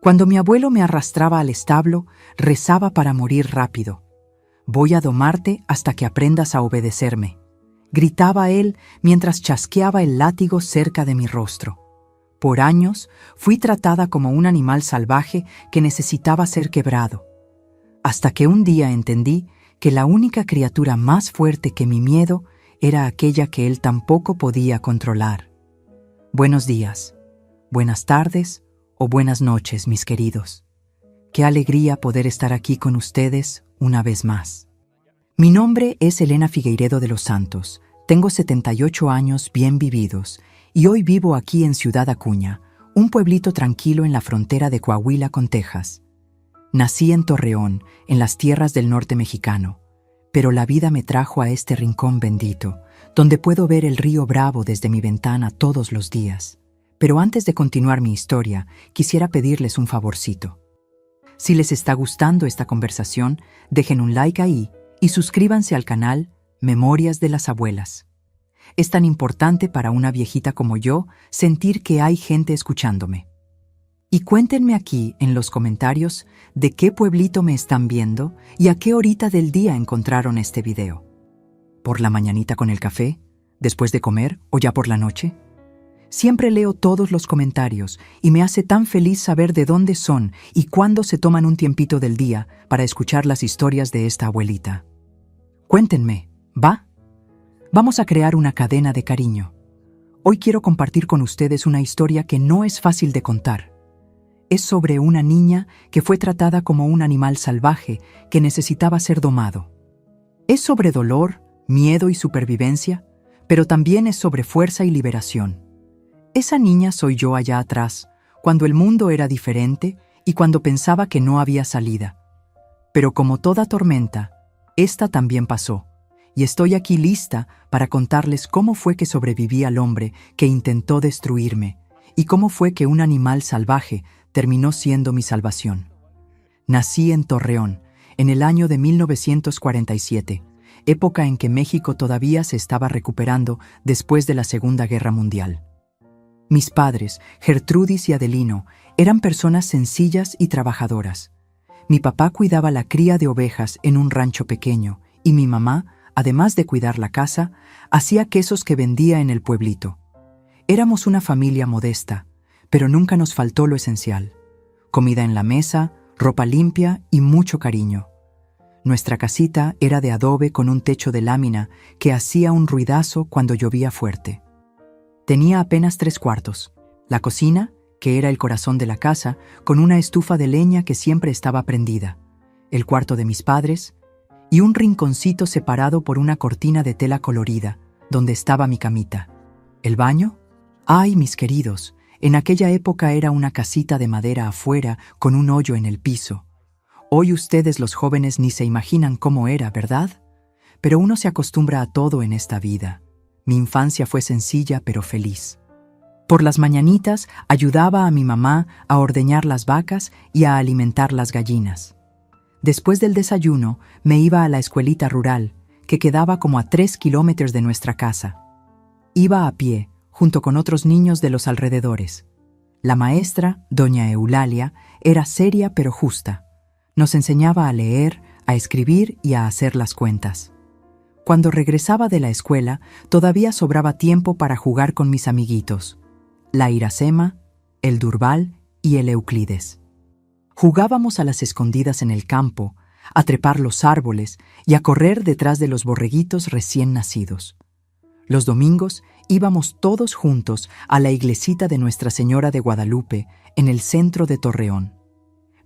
Cuando mi abuelo me arrastraba al establo, rezaba para morir rápido. «Voy a domarte hasta que aprendas a obedecerme», gritaba él mientras chasqueaba el látigo cerca de mi rostro. Por años fui tratada como un animal salvaje que necesitaba ser quebrado, hasta que un día entendí que la única criatura más fuerte que mi miedo era aquella que él tampoco podía controlar. Buenos días, buenas tardes o buenas noches, mis queridos. Qué alegría poder estar aquí con ustedes una vez más. Mi nombre es Elena Figueiredo de los Santos, tengo 78 años bien vividos y hoy vivo aquí en Ciudad Acuña, un pueblito tranquilo en la frontera de Coahuila con Texas. Nací en Torreón, en las tierras del norte mexicano, pero la vida me trajo a este rincón bendito, donde puedo ver el río Bravo desde mi ventana todos los días. Pero antes de continuar mi historia, quisiera pedirles un favorcito. Si les está gustando esta conversación, dejen un like ahí y suscríbanse al canal Memorias de las Abuelas. Es tan importante para una viejita como yo sentir que hay gente escuchándome. Y cuéntenme aquí en los comentarios de qué pueblito me están viendo y a qué horita del día encontraron este video. ¿Por la mañanita con el café? ¿Después de comer o ya por la noche? Siempre leo todos los comentarios y me hace tan feliz saber de dónde son y cuándo se toman un tiempito del día para escuchar las historias de esta abuelita. Cuéntenme, ¿va? Vamos a crear una cadena de cariño. Hoy quiero compartir con ustedes una historia que no es fácil de contar. Es sobre una niña que fue tratada como un animal salvaje que necesitaba ser domado. Es sobre dolor, miedo y supervivencia, pero también es sobre fuerza y liberación. Esa niña soy yo allá atrás, cuando el mundo era diferente y cuando pensaba que no había salida. Pero como toda tormenta, esta también pasó, y estoy aquí lista para contarles cómo fue que sobreviví al hombre que intentó destruirme, y cómo fue que un animal salvaje terminó siendo mi salvación. Nací en Torreón, en el año de 1947, época en que México todavía se estaba recuperando después de la Segunda Guerra Mundial. Mis padres, Gertrudis y Adelino, eran personas sencillas y trabajadoras. Mi papá cuidaba la cría de ovejas en un rancho pequeño y mi mamá, además de cuidar la casa, hacía quesos que vendía en el pueblito. Éramos una familia modesta, pero nunca nos faltó lo esencial: comida en la mesa, ropa limpia y mucho cariño. Nuestra casita era de adobe con un techo de lámina que hacía un ruidazo cuando llovía fuerte. Tenía apenas 3 cuartos: la cocina, que era el corazón de la casa, con una estufa de leña que siempre estaba prendida, el cuarto de mis padres, y un rinconcito separado por una cortina de tela colorida, donde estaba mi camita. ¿El baño? ¡Ay, mis queridos! En aquella época era una casita de madera afuera con un hoyo en el piso. Hoy ustedes los jóvenes ni se imaginan cómo era, ¿verdad? Pero uno se acostumbra a todo en esta vida. Mi infancia fue sencilla pero feliz. Por las mañanitas ayudaba a mi mamá a ordeñar las vacas y a alimentar las gallinas. Después del desayuno me iba a la escuelita rural, que quedaba como a 3 kilómetros de nuestra casa. Iba a pie, junto con otros niños de los alrededores. La maestra, doña Eulalia, era seria pero justa. Nos enseñaba a leer, a escribir y a hacer las cuentas. Cuando regresaba de la escuela, todavía sobraba tiempo para jugar con mis amiguitos, la Iracema, el Durbal y el Euclides. Jugábamos a las escondidas en el campo, a trepar los árboles y a correr detrás de los borreguitos recién nacidos. Los domingos íbamos todos juntos a la iglesita de Nuestra Señora de Guadalupe, en el centro de Torreón.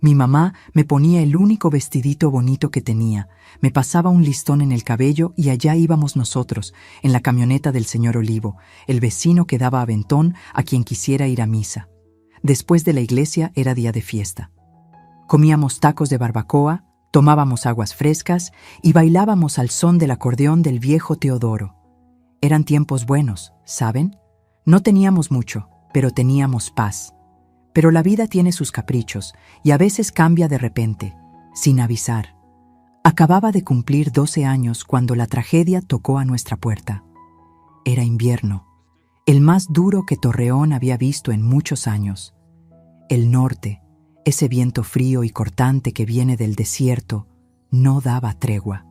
Mi mamá me ponía el único vestidito bonito que tenía, me pasaba un listón en el cabello y allá íbamos nosotros, en la camioneta del señor Olivo, el vecino que daba aventón a quien quisiera ir a misa. Después de la iglesia era día de fiesta. Comíamos tacos de barbacoa, tomábamos aguas frescas y bailábamos al son del acordeón del viejo Teodoro. Eran tiempos buenos, ¿saben? No teníamos mucho, pero teníamos paz. Pero la vida tiene sus caprichos y a veces cambia de repente, sin avisar. Acababa de cumplir 12 años cuando la tragedia tocó a nuestra puerta. Era invierno, el más duro que Torreón había visto en muchos años. El norte, Ese viento frío y cortante que viene del desierto no daba tregua.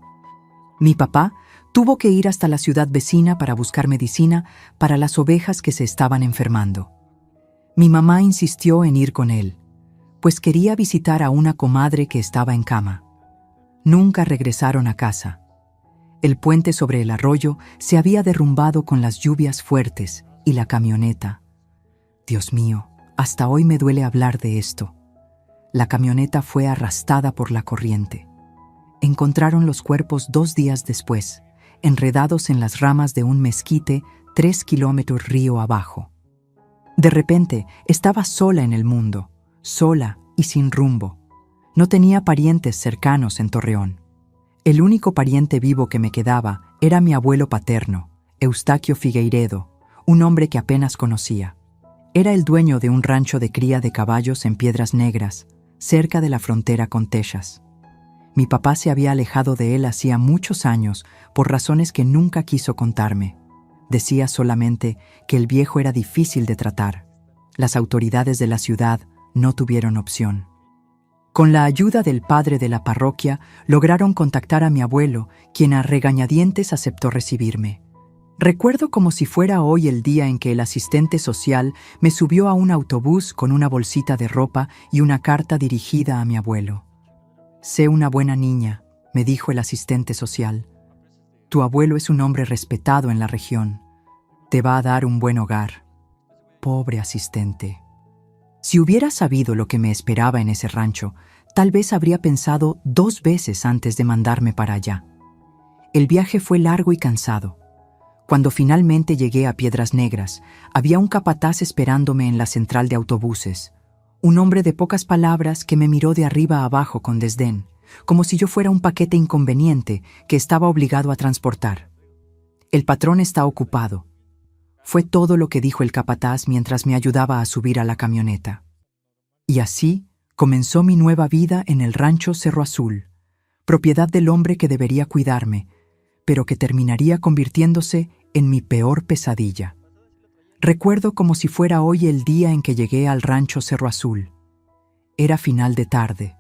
Mi papá tuvo que ir hasta la ciudad vecina para buscar medicina para las ovejas que se estaban enfermando. Mi mamá insistió en ir con él, pues quería visitar a una comadre que estaba en cama. Nunca regresaron a casa. El puente sobre el arroyo se había derrumbado con las lluvias fuertes y la camioneta. Dios mío, hasta hoy me duele hablar de esto. La camioneta fue arrastrada por la corriente. Encontraron los cuerpos 2 días después, enredados en las ramas de un mezquite 3 kilómetros río abajo. De repente, estaba sola en el mundo, sola y sin rumbo. No tenía parientes cercanos en Torreón. El único pariente vivo que me quedaba era mi abuelo paterno, Eustaquio Figueiredo, un hombre que apenas conocía. Era el dueño de un rancho de cría de caballos en Piedras Negras, cerca de la frontera con Texas. Mi papá se había alejado de él hacía muchos años por razones que nunca quiso contarme. Decía solamente que el viejo era difícil de tratar. Las autoridades de la ciudad no tuvieron opción. Con la ayuda del padre de la parroquia, lograron contactar a mi abuelo, quien a regañadientes aceptó recibirme. Recuerdo como si fuera hoy el día en que el asistente social me subió a un autobús con una bolsita de ropa y una carta dirigida a mi abuelo. «Sé una buena niña», me dijo el asistente social. «Tu abuelo es un hombre respetado en la región. Te va a dar un buen hogar». Pobre asistente. Si hubiera sabido lo que me esperaba en ese rancho, tal vez habría pensado 2 veces antes de mandarme para allá. El viaje fue largo y cansado. Cuando finalmente llegué a Piedras Negras, había un capataz esperándome en la central de autobuses. Un hombre de pocas palabras que me miró de arriba a abajo con desdén, como si yo fuera un paquete inconveniente que estaba obligado a transportar. «El patrón está ocupado». Fue todo lo que dijo el capataz mientras me ayudaba a subir a la camioneta. Y así comenzó mi nueva vida en el rancho Cerro Azul, propiedad del hombre que debería cuidarme, pero que terminaría convirtiéndose en mi peor pesadilla. Recuerdo como si fuera hoy el día en que llegué al rancho Cerro Azul. Era final de tarde.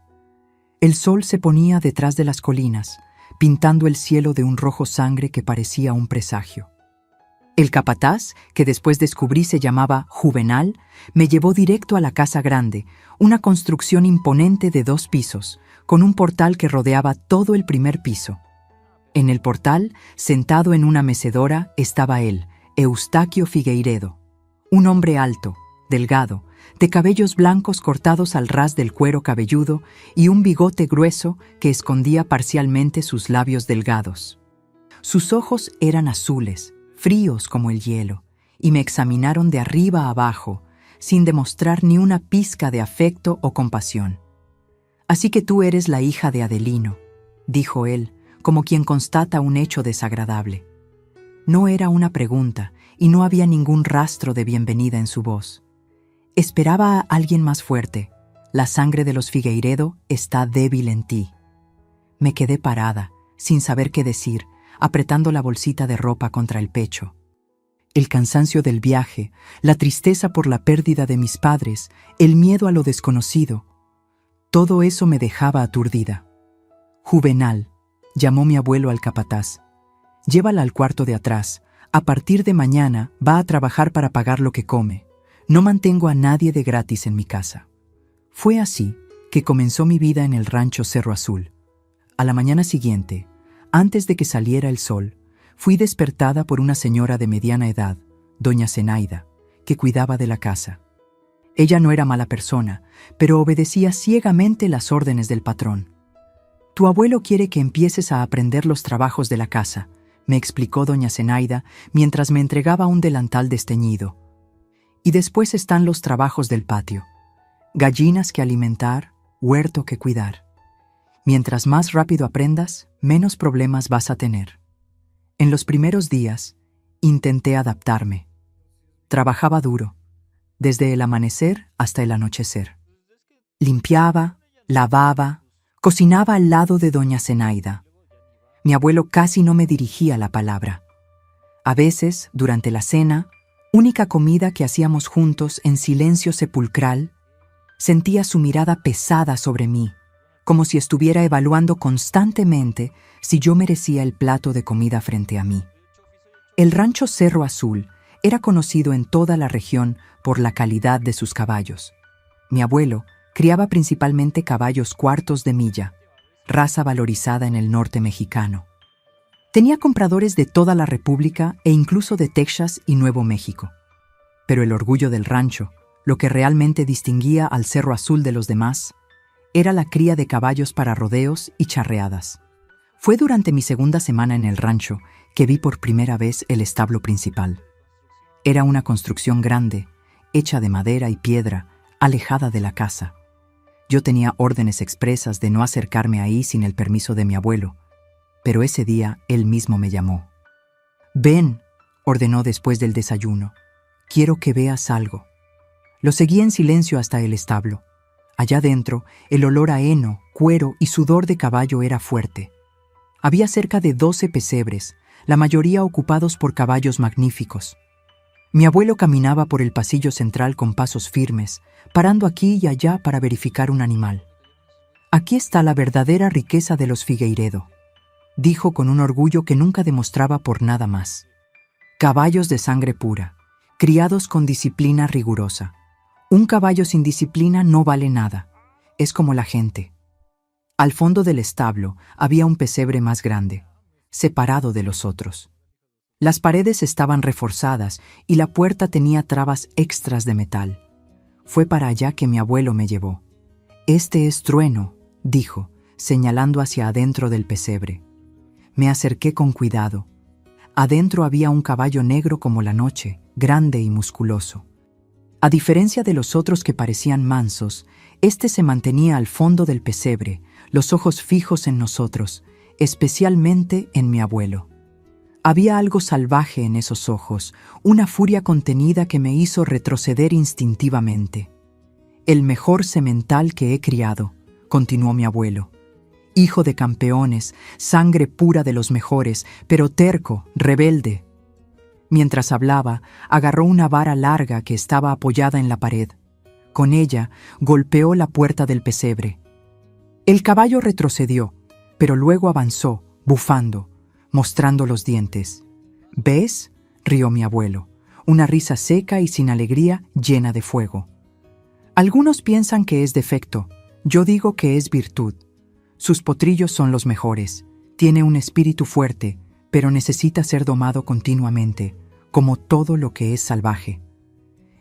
El sol se ponía detrás de las colinas, pintando el cielo de un rojo sangre que parecía un presagio. El capataz, que después descubrí se llamaba Juvenal, me llevó directo a la casa grande, una construcción imponente de 2 pisos, con un portal que rodeaba todo el primer piso. En el portal, sentado en una mecedora, estaba él, Eustaquio Figueiredo, un hombre alto, delgado, de cabellos blancos cortados al ras del cuero cabelludo y un bigote grueso que escondía parcialmente sus labios delgados. Sus ojos eran azules, fríos como el hielo, y me examinaron de arriba a abajo, sin demostrar ni una pizca de afecto o compasión. «Así que tú eres la hija de Adelino», dijo él, como quien constata un hecho desagradable. No era una pregunta, y no había ningún rastro de bienvenida en su voz. Esperaba a alguien más fuerte. «La sangre de los Figueiredo está débil en ti». Me quedé parada, sin saber qué decir, apretando la bolsita de ropa contra el pecho. El cansancio del viaje, la tristeza por la pérdida de mis padres, el miedo a lo desconocido, todo eso me dejaba aturdida. «Juvenal», llamó mi abuelo al capataz, «llévala al cuarto de atrás. A partir de mañana va a trabajar para pagar lo que come. No mantengo a nadie de gratis en mi casa». Fue así que comenzó mi vida en el rancho Cerro Azul. A la mañana siguiente, antes de que saliera el sol, fui despertada por una señora de mediana edad, doña Zenaida, que cuidaba de la casa. Ella no era mala persona, pero obedecía ciegamente las órdenes del patrón. «Tu abuelo quiere que empieces a aprender los trabajos de la casa», me explicó doña Zenaida mientras me entregaba un delantal desteñido. «Y después están los trabajos del patio. Gallinas que alimentar, huerto que cuidar. Mientras más rápido aprendas, menos problemas vas a tener». En los primeros días, intenté adaptarme. Trabajaba duro, desde el amanecer hasta el anochecer. Limpiaba, lavaba, cocinaba al lado de doña Zenaida. Mi abuelo casi no me dirigía la palabra. A veces, durante la cena, única comida que hacíamos juntos en silencio sepulcral, Sentía su mirada pesada sobre mí, como si estuviera evaluando constantemente si yo merecía el plato de comida frente a mí. El rancho Cerro Azul era conocido en toda la región por la calidad de sus caballos. Mi abuelo criaba principalmente caballos cuartos de milla, raza valorizada en el norte mexicano. Tenía compradores de toda la República e incluso de Texas y Nuevo México. Pero el orgullo del rancho, lo que realmente distinguía al Cerro Azul de los demás, era la cría de caballos para rodeos y charreadas. Fue durante mi segunda semana en el rancho que vi por primera vez el establo principal. Era una construcción grande, hecha de madera y piedra, alejada de la casa. Yo tenía órdenes expresas de no acercarme ahí sin el permiso de mi abuelo, pero ese día él mismo me llamó. «Ven», ordenó después del desayuno, «quiero que veas algo». Lo seguí en silencio hasta el establo. Allá dentro, el olor a heno, cuero y sudor de caballo era fuerte. Había cerca de 12 pesebres, la mayoría ocupados por caballos magníficos. Mi abuelo caminaba por el pasillo central con pasos firmes, parando aquí y allá para verificar un animal. «Aquí está la verdadera riqueza de los Figueiredo», dijo con un orgullo que nunca demostraba por nada más. «Caballos de sangre pura, criados con disciplina rigurosa. Un caballo sin disciplina no vale nada, es como la gente». Al fondo del establo había un pesebre más grande, separado de los otros. Las paredes estaban reforzadas y la puerta tenía trabas extras de metal. Fue para allá que mi abuelo me llevó. «Este es Trueno», dijo, señalando hacia adentro del pesebre. Me acerqué con cuidado. Adentro había un caballo negro como la noche, grande y musculoso. A diferencia de los otros que parecían mansos, este se mantenía al fondo del pesebre, los ojos fijos en nosotros, especialmente en mi abuelo. Había algo salvaje en esos ojos, una furia contenida que me hizo retroceder instintivamente. «El mejor semental que he criado», continuó mi abuelo. «Hijo de campeones, sangre pura de los mejores, pero terco, rebelde». Mientras hablaba, agarró una vara larga que estaba apoyada en la pared. Con ella, golpeó la puerta del pesebre. El caballo retrocedió, pero luego avanzó, bufando, mostrando los dientes. «¿Ves?», rió mi abuelo, una risa seca y sin alegría, llena de fuego. «Algunos piensan que es defecto, yo digo que es virtud. Sus potrillos son los mejores. Tiene un espíritu fuerte, pero necesita ser domado continuamente, como todo lo que es salvaje».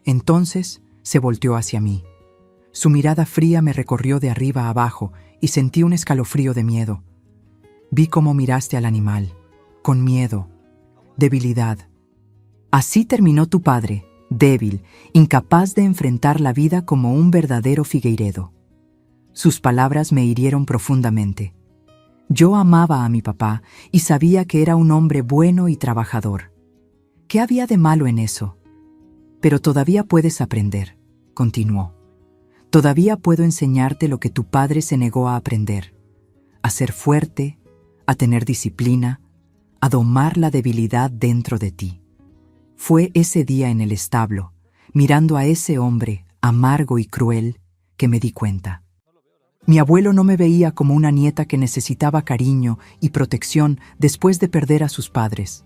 Entonces se volteó hacia mí. Su mirada fría me recorrió de arriba a abajo y sentí un escalofrío de miedo. Vi cómo miraste al animal, con miedo, debilidad. «Así terminó tu padre, débil, incapaz de enfrentar la vida como un verdadero Figueiredo». Sus palabras me hirieron profundamente. Yo amaba a mi papá y sabía que era un hombre bueno y trabajador. ¿Qué había de malo en eso? «Pero todavía puedes aprender», continuó. «Todavía puedo enseñarte lo que tu padre se negó a aprender. A ser fuerte, a tener disciplina, a domar la debilidad dentro de ti». Fue ese día en el establo, mirando a ese hombre amargo y cruel, que me di cuenta. Mi abuelo no me veía como una nieta que necesitaba cariño y protección después de perder a sus padres.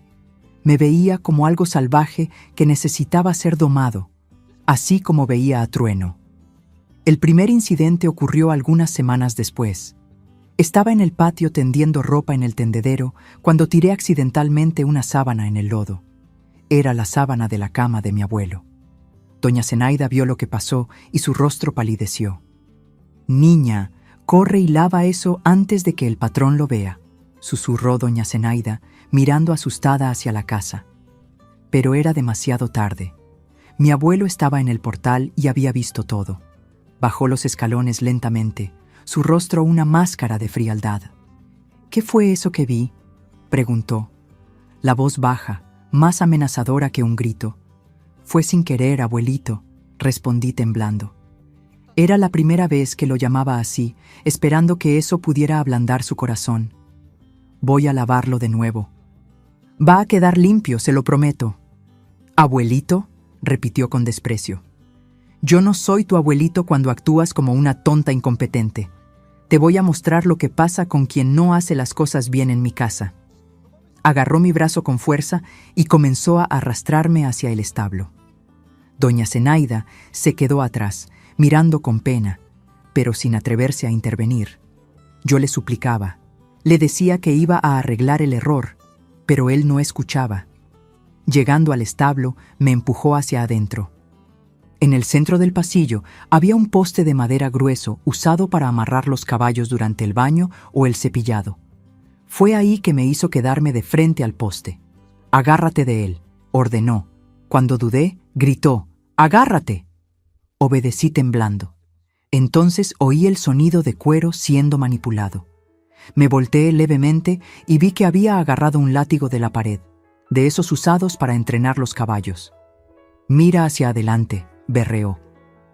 Me veía como algo salvaje que necesitaba ser domado, así como veía a Trueno. El primer incidente ocurrió algunas semanas después. Estaba en el patio tendiendo ropa en el tendedero cuando tiré accidentalmente una sábana en el lodo. Era la sábana de la cama de mi abuelo. Doña Zenaida vio lo que pasó y su rostro palideció. «Niña, corre y lava eso antes de que el patrón lo vea», susurró doña Zenaida, mirando asustada hacia la casa. Pero era demasiado tarde. Mi abuelo estaba en el portal y había visto todo. Bajó los escalones lentamente, su rostro una máscara de frialdad. «¿Qué fue eso que vi?», preguntó. La voz baja, más amenazadora que un grito. «Fue sin querer, abuelito», respondí temblando. Era la primera vez que lo llamaba así, esperando que eso pudiera ablandar su corazón. «Voy a lavarlo de nuevo». «Va a quedar limpio, se lo prometo». «¿Abuelito?», repitió con desprecio. Yo no soy tu abuelito cuando actúas como una tonta incompetente. Te voy a mostrar lo que pasa con quien no hace las cosas bien en mi casa. Agarró mi brazo con fuerza y comenzó a arrastrarme hacia el establo. Doña Zenaida se quedó atrás, mirando con pena, pero sin atreverse a intervenir. Yo le suplicaba, le decía que iba a arreglar el error, pero él no escuchaba. Llegando al establo, me empujó hacia adentro. En el centro del pasillo había un poste de madera grueso usado para amarrar los caballos durante el baño o el cepillado. Fue ahí que me hizo quedarme de frente al poste. «Agárrate de él», ordenó. Cuando dudé, gritó, «¡Agárrate!». Obedecí temblando. Entonces oí el sonido de cuero siendo manipulado. Me volteé levemente y vi que había agarrado un látigo de la pared, de esos usados para entrenar los caballos. «Mira hacia adelante», berreó.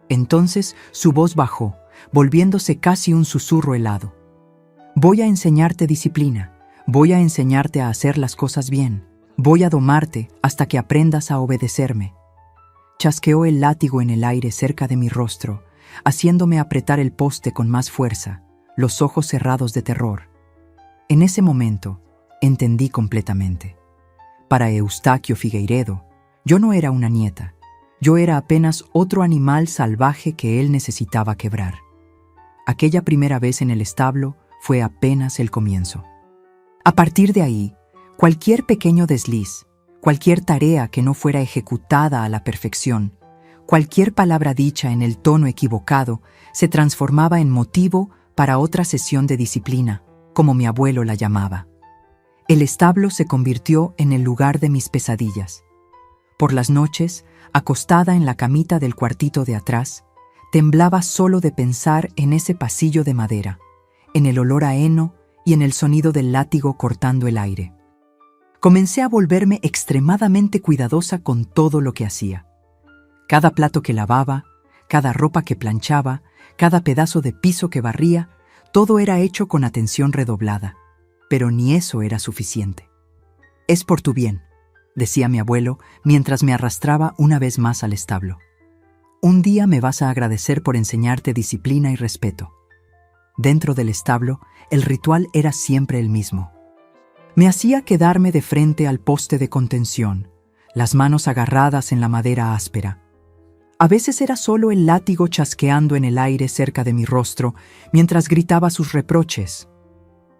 Entonces su voz bajó, volviéndose casi un susurro helado. «Voy a enseñarte disciplina, voy a enseñarte a hacer las cosas bien, voy a domarte hasta que aprendas a obedecerme». Chasqueó el látigo en el aire cerca de mi rostro, haciéndome apretar el poste con más fuerza, los ojos cerrados de terror. En ese momento, entendí completamente. Para Eustaquio Figueiredo, yo no era una nieta, yo era apenas otro animal salvaje que él necesitaba quebrar. Aquella primera vez en el establo fue apenas el comienzo. A partir de ahí, cualquier pequeño desliz, cualquier tarea que no fuera ejecutada a la perfección, cualquier palabra dicha en el tono equivocado, se transformaba en motivo para otra sesión de disciplina, como mi abuelo la llamaba. El establo se convirtió en el lugar de mis pesadillas. Por las noches, acostada en la camita del cuartito de atrás, temblaba solo de pensar en ese pasillo de madera, en el olor a heno y en el sonido del látigo cortando el aire. Comencé a volverme extremadamente cuidadosa con todo lo que hacía. Cada plato que lavaba, cada ropa que planchaba, cada pedazo de piso que barría, todo era hecho con atención redoblada, pero ni eso era suficiente. «Es por tu bien», decía mi abuelo mientras me arrastraba una vez más al establo. «Un día me vas a agradecer por enseñarte disciplina y respeto». Dentro del establo, el ritual era siempre el mismo. Me hacía quedarme de frente al poste de contención, las manos agarradas en la madera áspera. A veces era solo el látigo chasqueando en el aire cerca de mi rostro mientras gritaba sus reproches.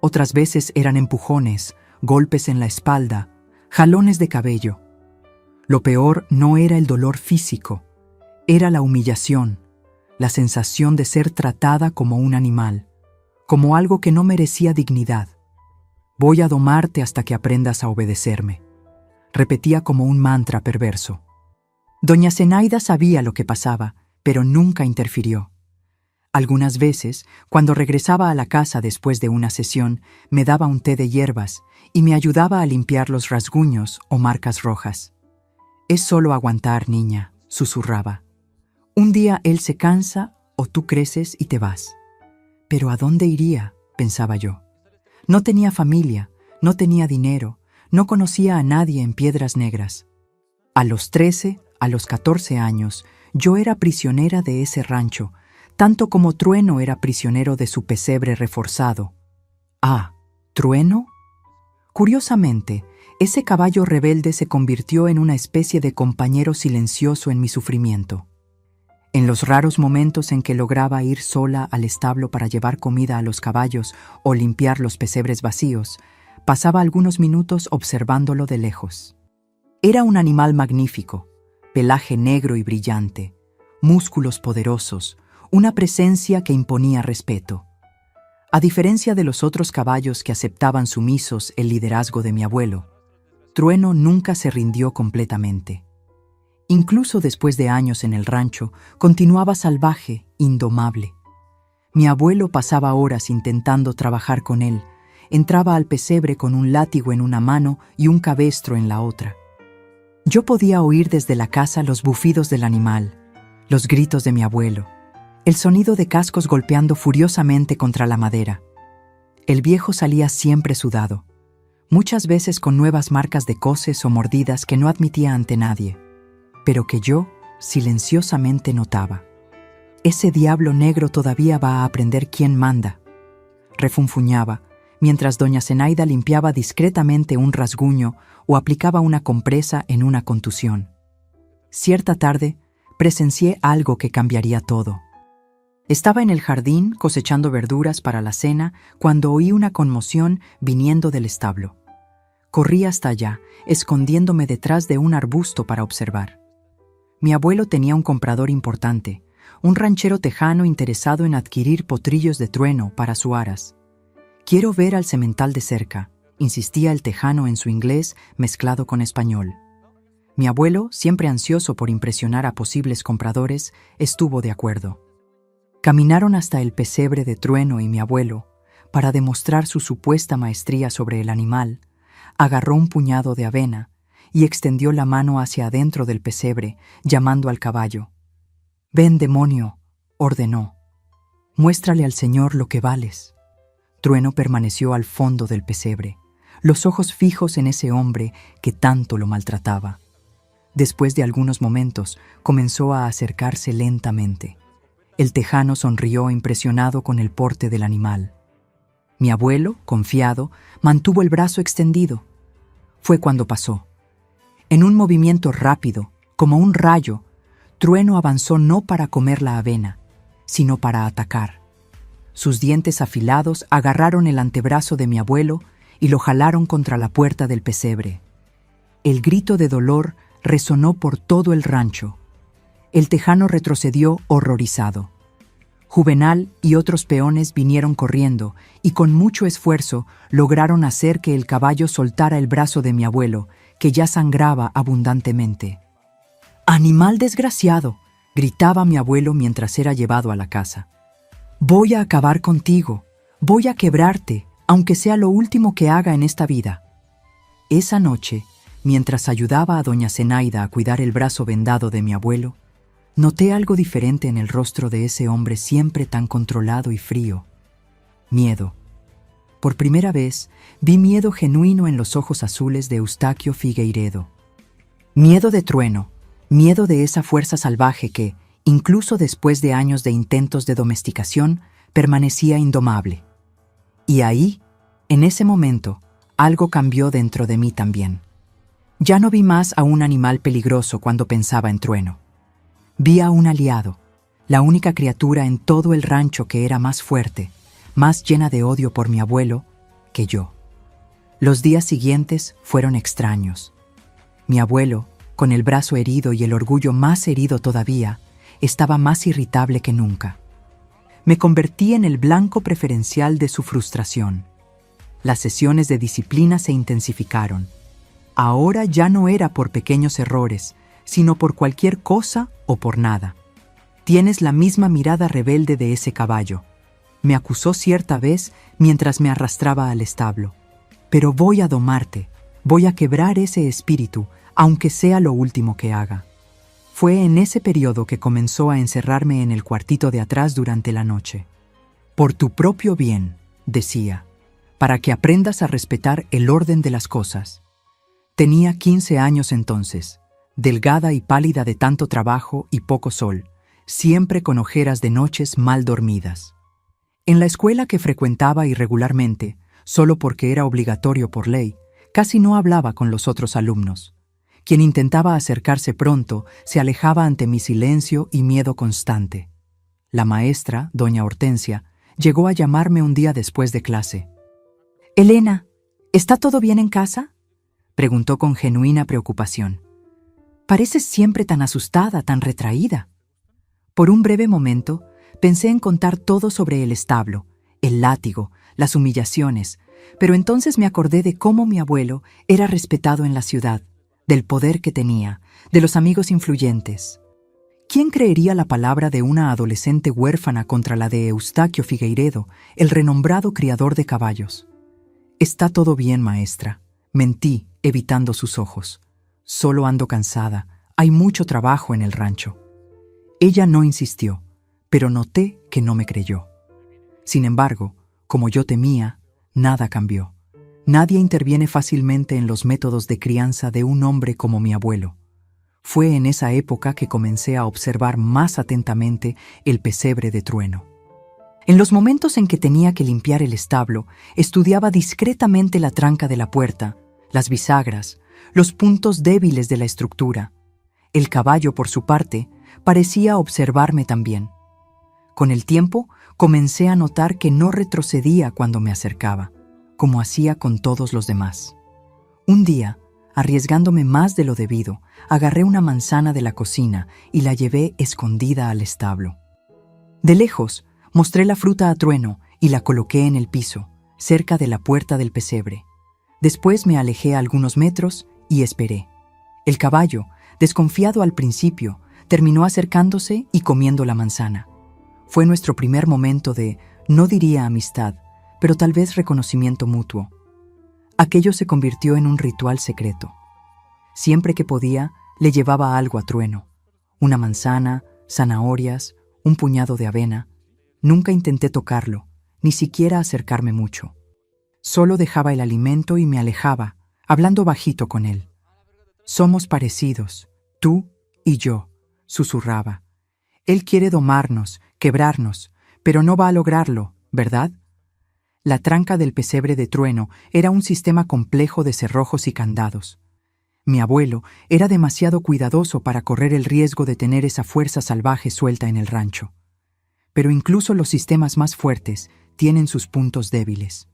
Otras veces eran empujones, golpes en la espalda, jalones de cabello. Lo peor no era el dolor físico, era la humillación, la sensación de ser tratada como un animal, como algo que no merecía dignidad. «Voy a domarte hasta que aprendas a obedecerme», repetía como un mantra perverso. Doña Zenaida sabía lo que pasaba, pero nunca interfirió. Algunas veces, cuando regresaba a la casa después de una sesión, me daba un té de hierbas y me ayudaba a limpiar los rasguños o marcas rojas. «Es solo aguantar, niña», susurraba. «Un día él se cansa o tú creces y te vas». «¿Pero a dónde iría?», pensaba yo. No tenía familia, no tenía dinero, no conocía a nadie en Piedras Negras. A los 13, a los 14 años, yo era prisionera de ese rancho, tanto como Trueno era prisionero de su pesebre reforzado. «Ah, ¿Trueno?». Curiosamente, ese caballo rebelde se convirtió en una especie de compañero silencioso en mi sufrimiento. En los raros momentos en que lograba ir sola al establo para llevar comida a los caballos o limpiar los pesebres vacíos, pasaba algunos minutos observándolo de lejos. Era un animal magnífico, pelaje negro y brillante, músculos poderosos, una presencia que imponía respeto. A diferencia de los otros caballos que aceptaban sumisos el liderazgo de mi abuelo, Trueno nunca se rindió completamente. Incluso después de años en el rancho, continuaba salvaje, indomable. Mi abuelo pasaba horas intentando trabajar con él. Entraba al pesebre con un látigo en una mano y un cabestro en la otra. Yo podía oír desde la casa los bufidos del animal, los gritos de mi abuelo, el sonido de cascos golpeando furiosamente contra la madera. El viejo salía siempre sudado, muchas veces con nuevas marcas de coces o mordidas que no admitía ante nadie, pero que yo silenciosamente notaba. Ese diablo negro todavía va a aprender quién manda. Refunfuñaba, mientras doña Zenaida limpiaba discretamente un rasguño o aplicaba una compresa en una contusión. Cierta tarde, presencié algo que cambiaría todo. Estaba en el jardín cosechando verduras para la cena cuando oí una conmoción viniendo del establo. Corrí hasta allá, escondiéndome detrás de un arbusto para observar. Mi abuelo tenía un comprador importante, un ranchero tejano interesado en adquirir potrillos de trueno para su aras. «Quiero ver al semental de cerca», insistía el tejano en su inglés mezclado con español. Mi abuelo, siempre ansioso por impresionar a posibles compradores, estuvo de acuerdo. Caminaron hasta el pesebre de Trueno y mi abuelo, para demostrar su supuesta maestría sobre el animal, agarró un puñado de avena y extendió la mano hacia adentro del pesebre, llamando al caballo. «Ven, demonio», ordenó. «Muéstrale al Señor lo que vales». Trueno permaneció al fondo del pesebre, los ojos fijos en ese hombre que tanto lo maltrataba. Después de algunos momentos, comenzó a acercarse lentamente. El tejano sonrió impresionado con el porte del animal. Mi abuelo, confiado, mantuvo el brazo extendido. Fue cuando pasó. En un movimiento rápido, como un rayo, Trueno avanzó no para comer la avena, sino para atacar. Sus dientes afilados agarraron el antebrazo de mi abuelo y lo jalaron contra la puerta del pesebre. El grito de dolor resonó por todo el rancho. El tejano retrocedió horrorizado. Juvenal y otros peones vinieron corriendo y con mucho esfuerzo lograron hacer que el caballo soltara el brazo de mi abuelo, que ya sangraba abundantemente. «¡Animal desgraciado!», gritaba mi abuelo mientras era llevado a la casa. «Voy a acabar contigo, voy a quebrarte, aunque sea lo último que haga en esta vida». Esa noche, mientras ayudaba a doña Zenaida a cuidar el brazo vendado de mi abuelo, noté algo diferente en el rostro de ese hombre siempre tan controlado y frío. Miedo. Por primera vez, vi miedo genuino en los ojos azules de Eustaquio Figueiredo. Miedo de Trueno, miedo de esa fuerza salvaje que, incluso después de años de intentos de domesticación, permanecía indomable. Y ahí, en ese momento, algo cambió dentro de mí también. Ya no vi más a un animal peligroso cuando pensaba en Trueno. Vi a un aliado, la única criatura en todo el rancho que era más fuerte, más llena de odio por mi abuelo, que yo. Los días siguientes fueron extraños. Mi abuelo, con el brazo herido y el orgullo más herido todavía, estaba más irritable que nunca. Me convertí en el blanco preferencial de su frustración. Las sesiones de disciplina se intensificaron. Ahora ya no era por pequeños errores, sino por cualquier cosa o por nada. «Tienes la misma mirada rebelde de ese caballo», me acusó cierta vez mientras me arrastraba al establo. «Pero voy a domarte, voy a quebrar ese espíritu, aunque sea lo último que haga». Fue en ese periodo que comenzó a encerrarme en el cuartito de atrás durante la noche. «Por tu propio bien», decía, «para que aprendas a respetar el orden de las cosas». Tenía 15 años entonces, delgada y pálida de tanto trabajo y poco sol, siempre con ojeras de noches mal dormidas. En la escuela que frecuentaba irregularmente, solo porque era obligatorio por ley, casi no hablaba con los otros alumnos. Quien intentaba acercarse pronto se alejaba ante mi silencio y miedo constante. La maestra, doña Hortensia, llegó a llamarme un día después de clase. «Elena, ¿está todo bien en casa?», preguntó con genuina preocupación. «Pareces siempre tan asustada, tan retraída». Por un breve momento, pensé en contar todo sobre el establo, el látigo, las humillaciones, pero entonces me acordé de cómo mi abuelo era respetado en la ciudad, del poder que tenía, de los amigos influyentes. ¿Quién creería la palabra de una adolescente huérfana contra la de Eustaquio Figueiredo, el renombrado criador de caballos? «Está todo bien, maestra», mentí, evitando sus ojos. «Solo ando cansada, hay mucho trabajo en el rancho». Ella no insistió, pero noté que no me creyó. Sin embargo, como yo temía, nada cambió. Nadie interviene fácilmente en los métodos de crianza de un hombre como mi abuelo. Fue en esa época que comencé a observar más atentamente el pesebre de trueno. En los momentos en que tenía que limpiar el establo, estudiaba discretamente la tranca de la puerta, las bisagras, los puntos débiles de la estructura. El caballo, por su parte, parecía observarme también. Con el tiempo, comencé a notar que no retrocedía cuando me acercaba, como hacía con todos los demás. Un día, arriesgándome más de lo debido, agarré una manzana de la cocina y la llevé escondida al establo. De lejos, mostré la fruta a Trueno y la coloqué en el piso, cerca de la puerta del pesebre. Después me alejé algunos metros y esperé. El caballo, desconfiado al principio, terminó acercándose y comiendo la manzana. Fue nuestro primer momento de, no diría amistad, pero tal vez reconocimiento mutuo. Aquello se convirtió en un ritual secreto. Siempre que podía, le llevaba algo a Trueno. Una manzana, zanahorias, un puñado de avena. Nunca intenté tocarlo, ni siquiera acercarme mucho. Solo dejaba el alimento y me alejaba, hablando bajito con él. «Somos parecidos, tú y yo», susurraba. «Él quiere domarnos, quebrarnos, pero no va a lograrlo, ¿verdad?». La tranca del pesebre de Trueno era un sistema complejo de cerrojos y candados. Mi abuelo era demasiado cuidadoso para correr el riesgo de tener esa fuerza salvaje suelta en el rancho. Pero incluso los sistemas más fuertes tienen sus puntos débiles.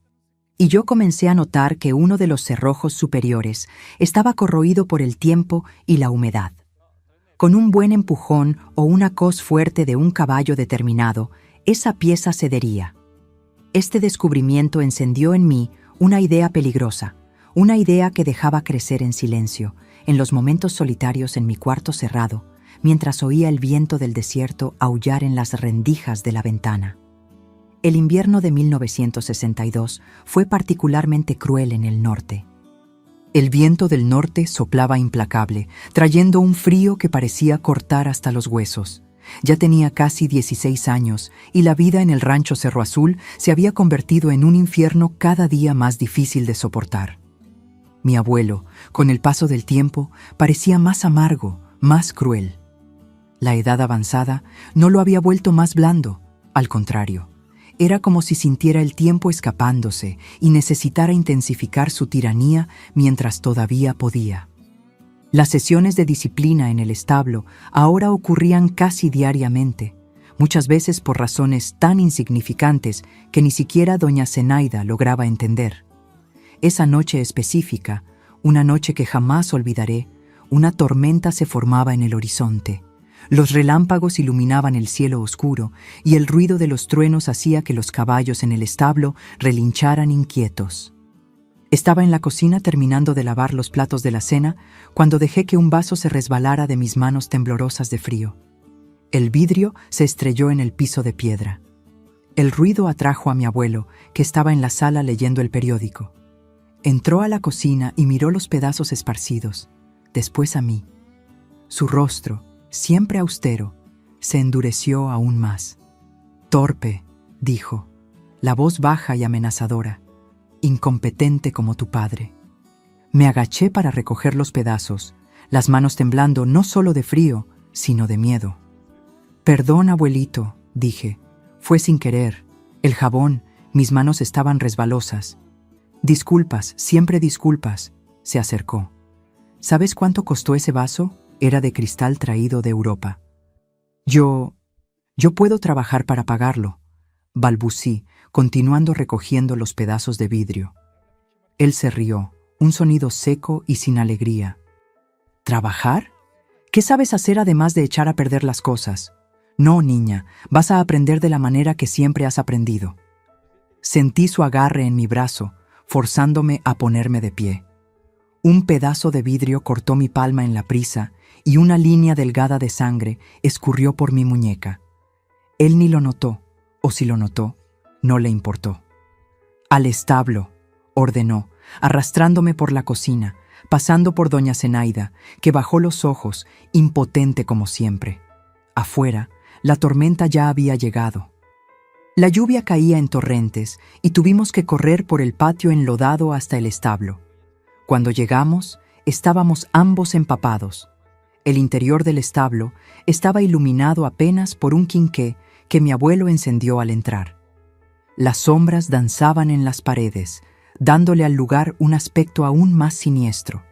Y yo comencé a notar que uno de los cerrojos superiores estaba corroído por el tiempo y la humedad. Con un buen empujón o una coz fuerte de un caballo determinado, esa pieza cedería. Este descubrimiento encendió en mí una idea peligrosa, una idea que dejaba crecer en silencio, en los momentos solitarios en mi cuarto cerrado, mientras oía el viento del desierto aullar en las rendijas de la ventana. El invierno de 1962 fue particularmente cruel en el norte. El viento del norte soplaba implacable, trayendo un frío que parecía cortar hasta los huesos. Ya tenía casi 16 años y la vida en el rancho Cerro Azul se había convertido en un infierno cada día más difícil de soportar. Mi abuelo, con el paso del tiempo, parecía más amargo, más cruel. La edad avanzada no lo había vuelto más blando, al contrario. Era como si sintiera el tiempo escapándose y necesitara intensificar su tiranía mientras todavía podía. Las sesiones de disciplina en el establo ahora ocurrían casi diariamente, muchas veces por razones tan insignificantes que ni siquiera doña Zenaida lograba entender. Esa noche específica, una noche que jamás olvidaré, una tormenta se formaba en el horizonte. Los relámpagos iluminaban el cielo oscuro y el ruido de los truenos hacía que los caballos en el establo relincharan inquietos. Estaba en la cocina terminando de lavar los platos de la cena cuando dejé que un vaso se resbalara de mis manos temblorosas de frío. El vidrio se estrelló en el piso de piedra. El ruido atrajo a mi abuelo, que estaba en la sala leyendo el periódico. Entró a la cocina y miró los pedazos esparcidos, después a mí. Su rostro, siempre austero, se endureció aún más. «Torpe», dijo, la voz baja y amenazadora, «incompetente como tu padre». Me agaché para recoger los pedazos, las manos temblando no solo de frío, sino de miedo. «Perdón, abuelito», dije, «fue sin querer. El jabón, mis manos estaban resbalosas». «Disculpas, siempre disculpas», se acercó. «¿Sabes cuánto costó ese vaso? Era de cristal traído de Europa». Yo puedo trabajar para pagarlo», balbucí, continuando recogiendo los pedazos de vidrio. Él se rió, un sonido seco y sin alegría. «¿Trabajar? ¿Qué sabes hacer además de echar a perder las cosas? No, niña, vas a aprender de la manera que siempre has aprendido». Sentí su agarre en mi brazo, forzándome a ponerme de pie. Un pedazo de vidrio cortó mi palma en la prisa y una línea delgada de sangre escurrió por mi muñeca. Él ni lo notó, o si lo notó, no le importó. «Al establo», ordenó, arrastrándome por la cocina, pasando por doña Zenaida, que bajó los ojos, impotente como siempre. Afuera, la tormenta ya había llegado. La lluvia caía en torrentes y tuvimos que correr por el patio enlodado hasta el establo. Cuando llegamos, estábamos ambos empapados. El interior del establo estaba iluminado apenas por un quinqué que mi abuelo encendió al entrar. Las sombras danzaban en las paredes, dándole al lugar un aspecto aún más siniestro.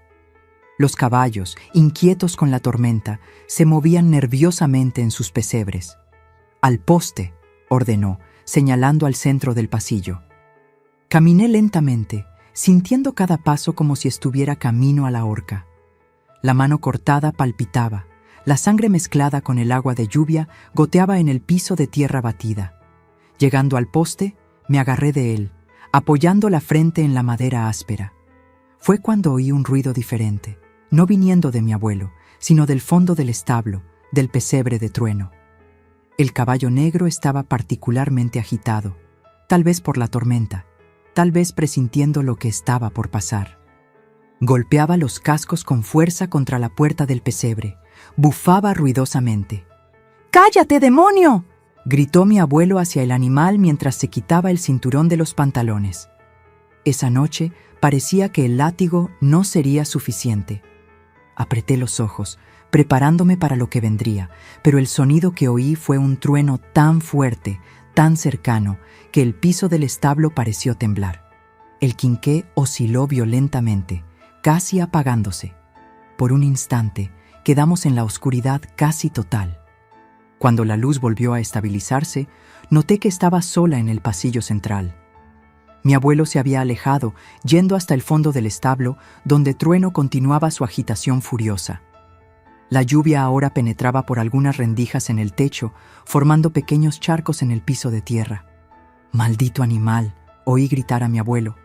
Los caballos, inquietos con la tormenta, se movían nerviosamente en sus pesebres. «Al poste», ordenó, señalando al centro del pasillo. Caminé lentamente, sintiendo cada paso como si estuviera camino a la horca. La mano cortada palpitaba, la sangre mezclada con el agua de lluvia goteaba en el piso de tierra batida. Llegando al poste, me agarré de él, apoyando la frente en la madera áspera. Fue cuando oí un ruido diferente, no viniendo de mi abuelo, sino del fondo del establo, del pesebre de Trueno. El caballo negro estaba particularmente agitado, tal vez por la tormenta, tal vez presintiendo lo que estaba por pasar. Golpeaba los cascos con fuerza contra la puerta del pesebre, bufaba ruidosamente. «¡Cállate, demonio!», gritó mi abuelo hacia el animal mientras se quitaba el cinturón de los pantalones. Esa noche parecía que el látigo no sería suficiente. Apreté los ojos, preparándome para lo que vendría, pero el sonido que oí fue un trueno tan fuerte, tan cercano, que el piso del establo pareció temblar. El quinqué osciló violentamente, casi apagándose. Por un instante, quedamos en la oscuridad casi total. Cuando la luz volvió a estabilizarse, noté que estaba sola en el pasillo central. Mi abuelo se había alejado, yendo hasta el fondo del establo, donde Trueno continuaba su agitación furiosa. La lluvia ahora penetraba por algunas rendijas en el techo, formando pequeños charcos en el piso de tierra. «Maldito animal», oí gritar a mi abuelo.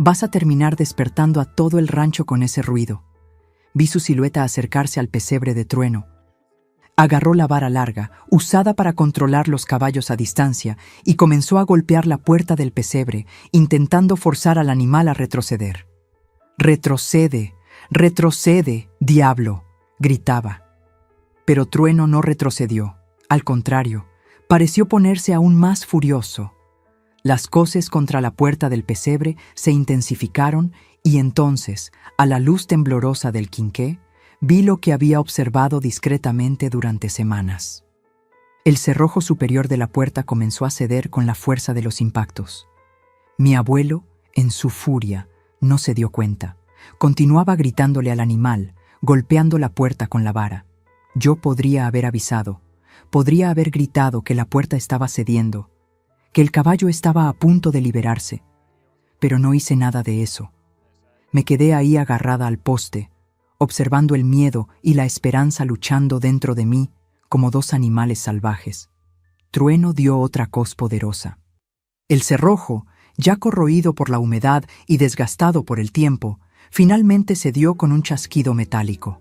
«Vas a terminar despertando a todo el rancho con ese ruido». Vi su silueta acercarse al pesebre de Trueno. Agarró la vara larga, usada para controlar los caballos a distancia, y comenzó a golpear la puerta del pesebre, intentando forzar al animal a retroceder. «¡Retrocede! ¡Retrocede, diablo!», gritaba. Pero Trueno no retrocedió. Al contrario, pareció ponerse aún más furioso. Las coces contra la puerta del pesebre se intensificaron y entonces, a la luz temblorosa del quinqué, vi lo que había observado discretamente durante semanas. El cerrojo superior de la puerta comenzó a ceder con la fuerza de los impactos. Mi abuelo, en su furia, no se dio cuenta. Continuaba gritándole al animal, golpeando la puerta con la vara. Yo podría haber avisado, podría haber gritado que la puerta estaba cediendo, que el caballo estaba a punto de liberarse, pero no hice nada de eso. Me quedé ahí agarrada al poste, observando el miedo y la esperanza luchando dentro de mí como dos animales salvajes. Trueno dio otra coz poderosa. El cerrojo, ya corroído por la humedad y desgastado por el tiempo, finalmente cedió con un chasquido metálico.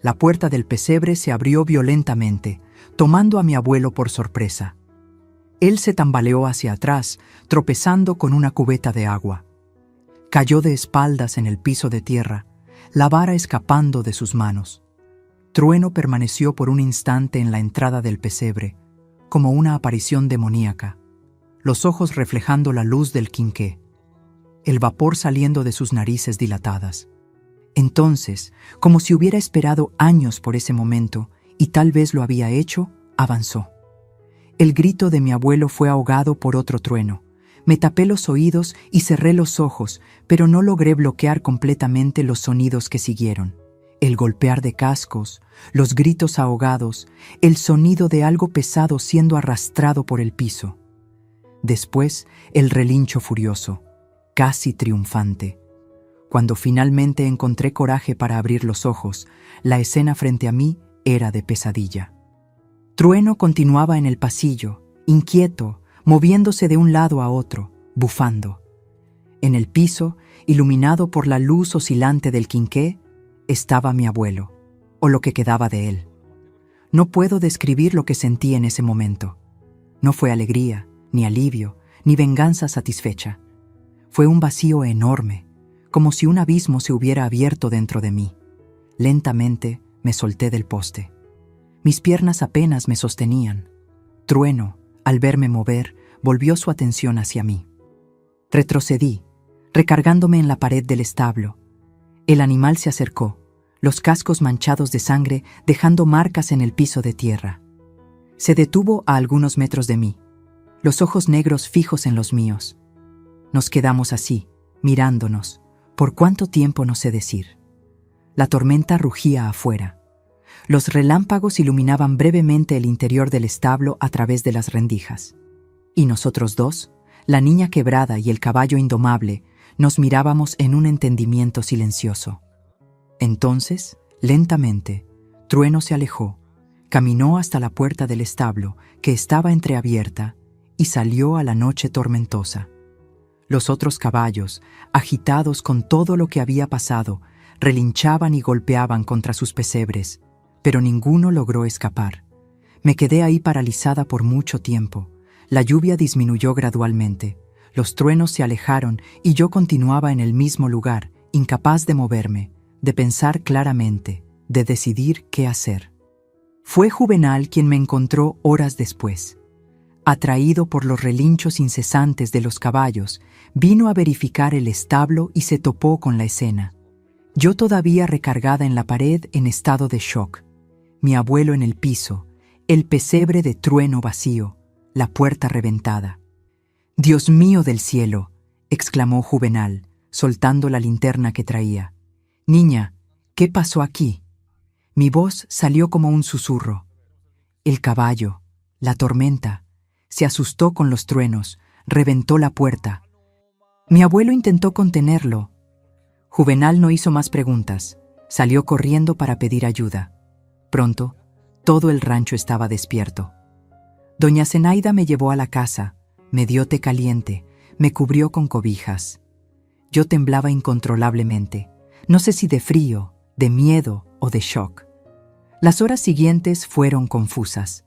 La puerta del pesebre se abrió violentamente, tomando a mi abuelo por sorpresa. Él se tambaleó hacia atrás, tropezando con una cubeta de agua. Cayó de espaldas en el piso de tierra, la vara escapando de sus manos. Trueno permaneció por un instante en la entrada del pesebre, como una aparición demoníaca, los ojos reflejando la luz del quinqué, el vapor saliendo de sus narices dilatadas. Entonces, como si hubiera esperado años por ese momento, y tal vez lo había hecho, avanzó. El grito de mi abuelo fue ahogado por otro trueno. Me tapé los oídos y cerré los ojos, pero no logré bloquear completamente los sonidos que siguieron. El golpear de cascos, los gritos ahogados, el sonido de algo pesado siendo arrastrado por el piso. Después, el relincho furioso, casi triunfante. Cuando finalmente encontré coraje para abrir los ojos, la escena frente a mí era de pesadilla. Trueno continuaba en el pasillo, inquieto, moviéndose de un lado a otro, bufando. En el piso, iluminado por la luz oscilante del quinqué, estaba mi abuelo, o lo que quedaba de él. No puedo describir lo que sentí en ese momento. No fue alegría, ni alivio, ni venganza satisfecha. Fue un vacío enorme, como si un abismo se hubiera abierto dentro de mí. Lentamente me solté del poste. Mis piernas apenas me sostenían. Trueno, al verme mover, volvió su atención hacia mí. Retrocedí, recargándome en la pared del establo. El animal se acercó. los cascos manchados de sangre dejando marcas en el piso de tierra. Se detuvo a algunos metros de mí, los ojos negros fijos en los míos. Nos quedamos así, mirándonos. ¿Por cuánto tiempo? No sé decir. La tormenta rugía afuera. Los relámpagos iluminaban brevemente el interior del establo a través de las rendijas. Y nosotros dos, la niña quebrada y el caballo indomable, nos mirábamos en un entendimiento silencioso. Entonces, lentamente, Trueno se alejó, caminó hasta la puerta del establo, que estaba entreabierta, y salió a la noche tormentosa. Los otros caballos, agitados con todo lo que había pasado, relinchaban y golpeaban contra sus pesebres, pero ninguno logró escapar. Me quedé ahí paralizada por mucho tiempo. La lluvia disminuyó gradualmente, los truenos se alejaron y yo continuaba en el mismo lugar, incapaz de moverme, de pensar claramente, de decidir qué hacer. Fue Juvenal quien me encontró horas después. Atraído por los relinchos incesantes de los caballos, vino a verificar el establo y se topó con la escena. Yo todavía recargada en la pared en estado de shock, mi abuelo en el piso, el pesebre de Trueno vacío, la puerta reventada. «Dios mío del cielo», exclamó Juvenal, soltando la linterna que traía. «Niña, ¿qué pasó aquí?» Mi voz salió como un susurro. El caballo, la tormenta, se asustó con los truenos, reventó la puerta. Mi abuelo intentó contenerlo. Juvenal no hizo más preguntas, salió corriendo para pedir ayuda. Pronto, todo el rancho estaba despierto. Doña Zenaida me llevó a la casa, me dio té caliente, me cubrió con cobijas. Yo temblaba incontrolablemente, no sé si de frío, de miedo o de shock. Las horas siguientes fueron confusas.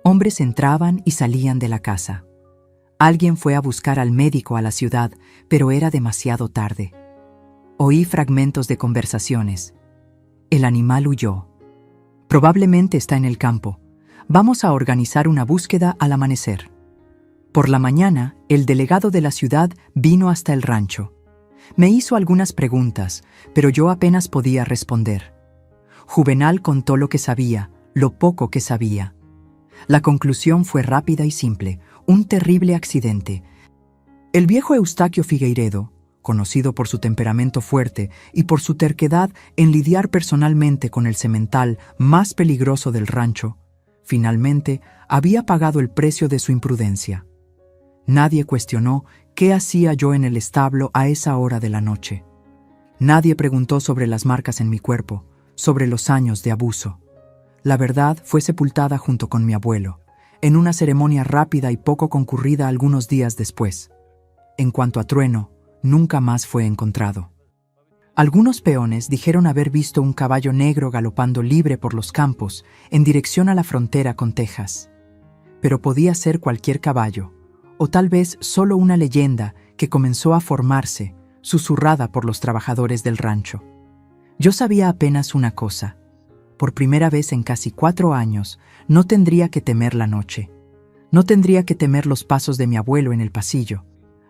Hombres entraban y salían de la casa. Alguien fue a buscar al médico a la ciudad, pero era demasiado tarde. Oí fragmentos de conversaciones. El animal huyó. Probablemente está en el campo. Vamos a organizar una búsqueda al amanecer. Por la mañana, el delegado de la ciudad vino hasta el rancho. Me hizo algunas preguntas, pero yo apenas podía responder. Juvenal contó lo que sabía, lo poco que sabía. La conclusión fue rápida y simple: un terrible accidente. El viejo Eustaquio Figueiredo, conocido por su temperamento fuerte y por su terquedad en lidiar personalmente con el semental más peligroso del rancho, finalmente había pagado el precio de su imprudencia. Nadie cuestionó qué hacía yo en el establo a esa hora de la noche. Nadie preguntó sobre las marcas en mi cuerpo, sobre los años de abuso. La verdad fue sepultada junto con mi abuelo, en una ceremonia rápida y poco concurrida algunos días después. En cuanto a Trueno, nunca más fue encontrado. Algunos peones dijeron haber visto un caballo negro galopando libre por los campos en dirección a la frontera con Texas. Pero podía ser cualquier caballo, o tal vez solo una leyenda que comenzó a formarse, susurrada por los trabajadores del rancho. Yo sabía apenas una cosa: por primera vez en casi 4 años, no tendría que temer la noche. No tendría que temer los pasos de mi abuelo en el pasillo.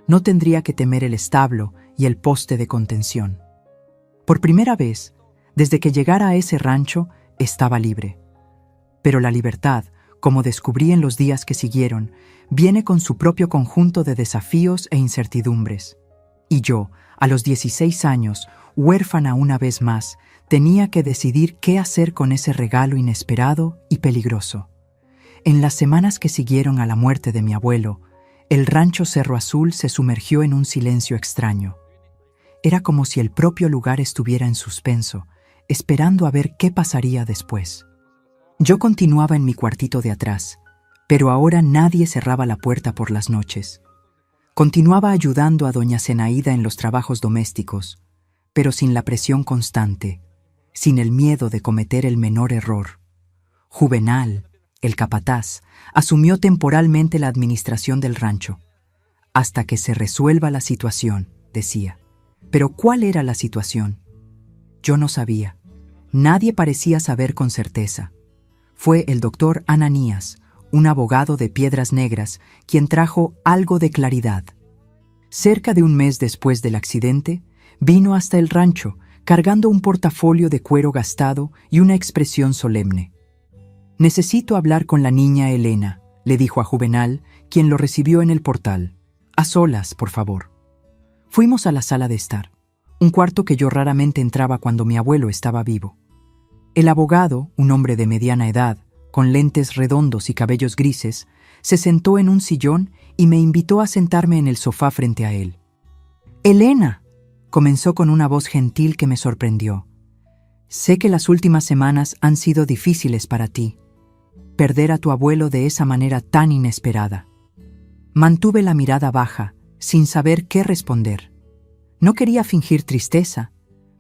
No tendría que temer el establo y el poste de contención. Por primera vez, desde que llegara a ese rancho, estaba libre. Pero la libertad, como descubrí en los días que siguieron, viene con su propio conjunto de desafíos e incertidumbres. Y yo, a los 16 años, huérfana una vez más, tenía que decidir qué hacer con ese regalo inesperado y peligroso. En las semanas que siguieron a la muerte de mi abuelo, el rancho Cerro Azul se sumergió en un silencio extraño. Era como si el propio lugar estuviera en suspenso, esperando a ver qué pasaría después. Yo continuaba en mi cuartito de atrás, pero ahora nadie cerraba la puerta por las noches. Continuaba ayudando a doña Zenaida en los trabajos domésticos, pero sin la presión constante, sin el miedo de cometer el menor error. Juvenal, el capataz, asumió temporalmente la administración del rancho. Hasta que se resuelva la situación, decía. Pero ¿cuál era la situación? Yo no sabía. Nadie parecía saber con certeza. Fue el doctor Ananías, un abogado de Piedras Negras, quien trajo algo de claridad. Cerca de un mes después del accidente, vino hasta el rancho, cargando un portafolio de cuero gastado y una expresión solemne. «Necesito hablar con la niña Elena», le dijo a Juvenal, quien lo recibió en el portal. «A solas, por favor». Fuimos a la sala de estar, un cuarto que yo raramente entraba cuando mi abuelo estaba vivo. El abogado, un hombre de mediana edad, con lentes redondos y cabellos grises, se sentó en un sillón y me invitó a sentarme en el sofá frente a él. «Elena», comenzó con una voz gentil que me sorprendió. «Sé que las últimas semanas han sido difíciles para ti. Perder a tu abuelo de esa manera tan inesperada». Mantuve la mirada baja, sin saber qué responder. No quería fingir tristeza,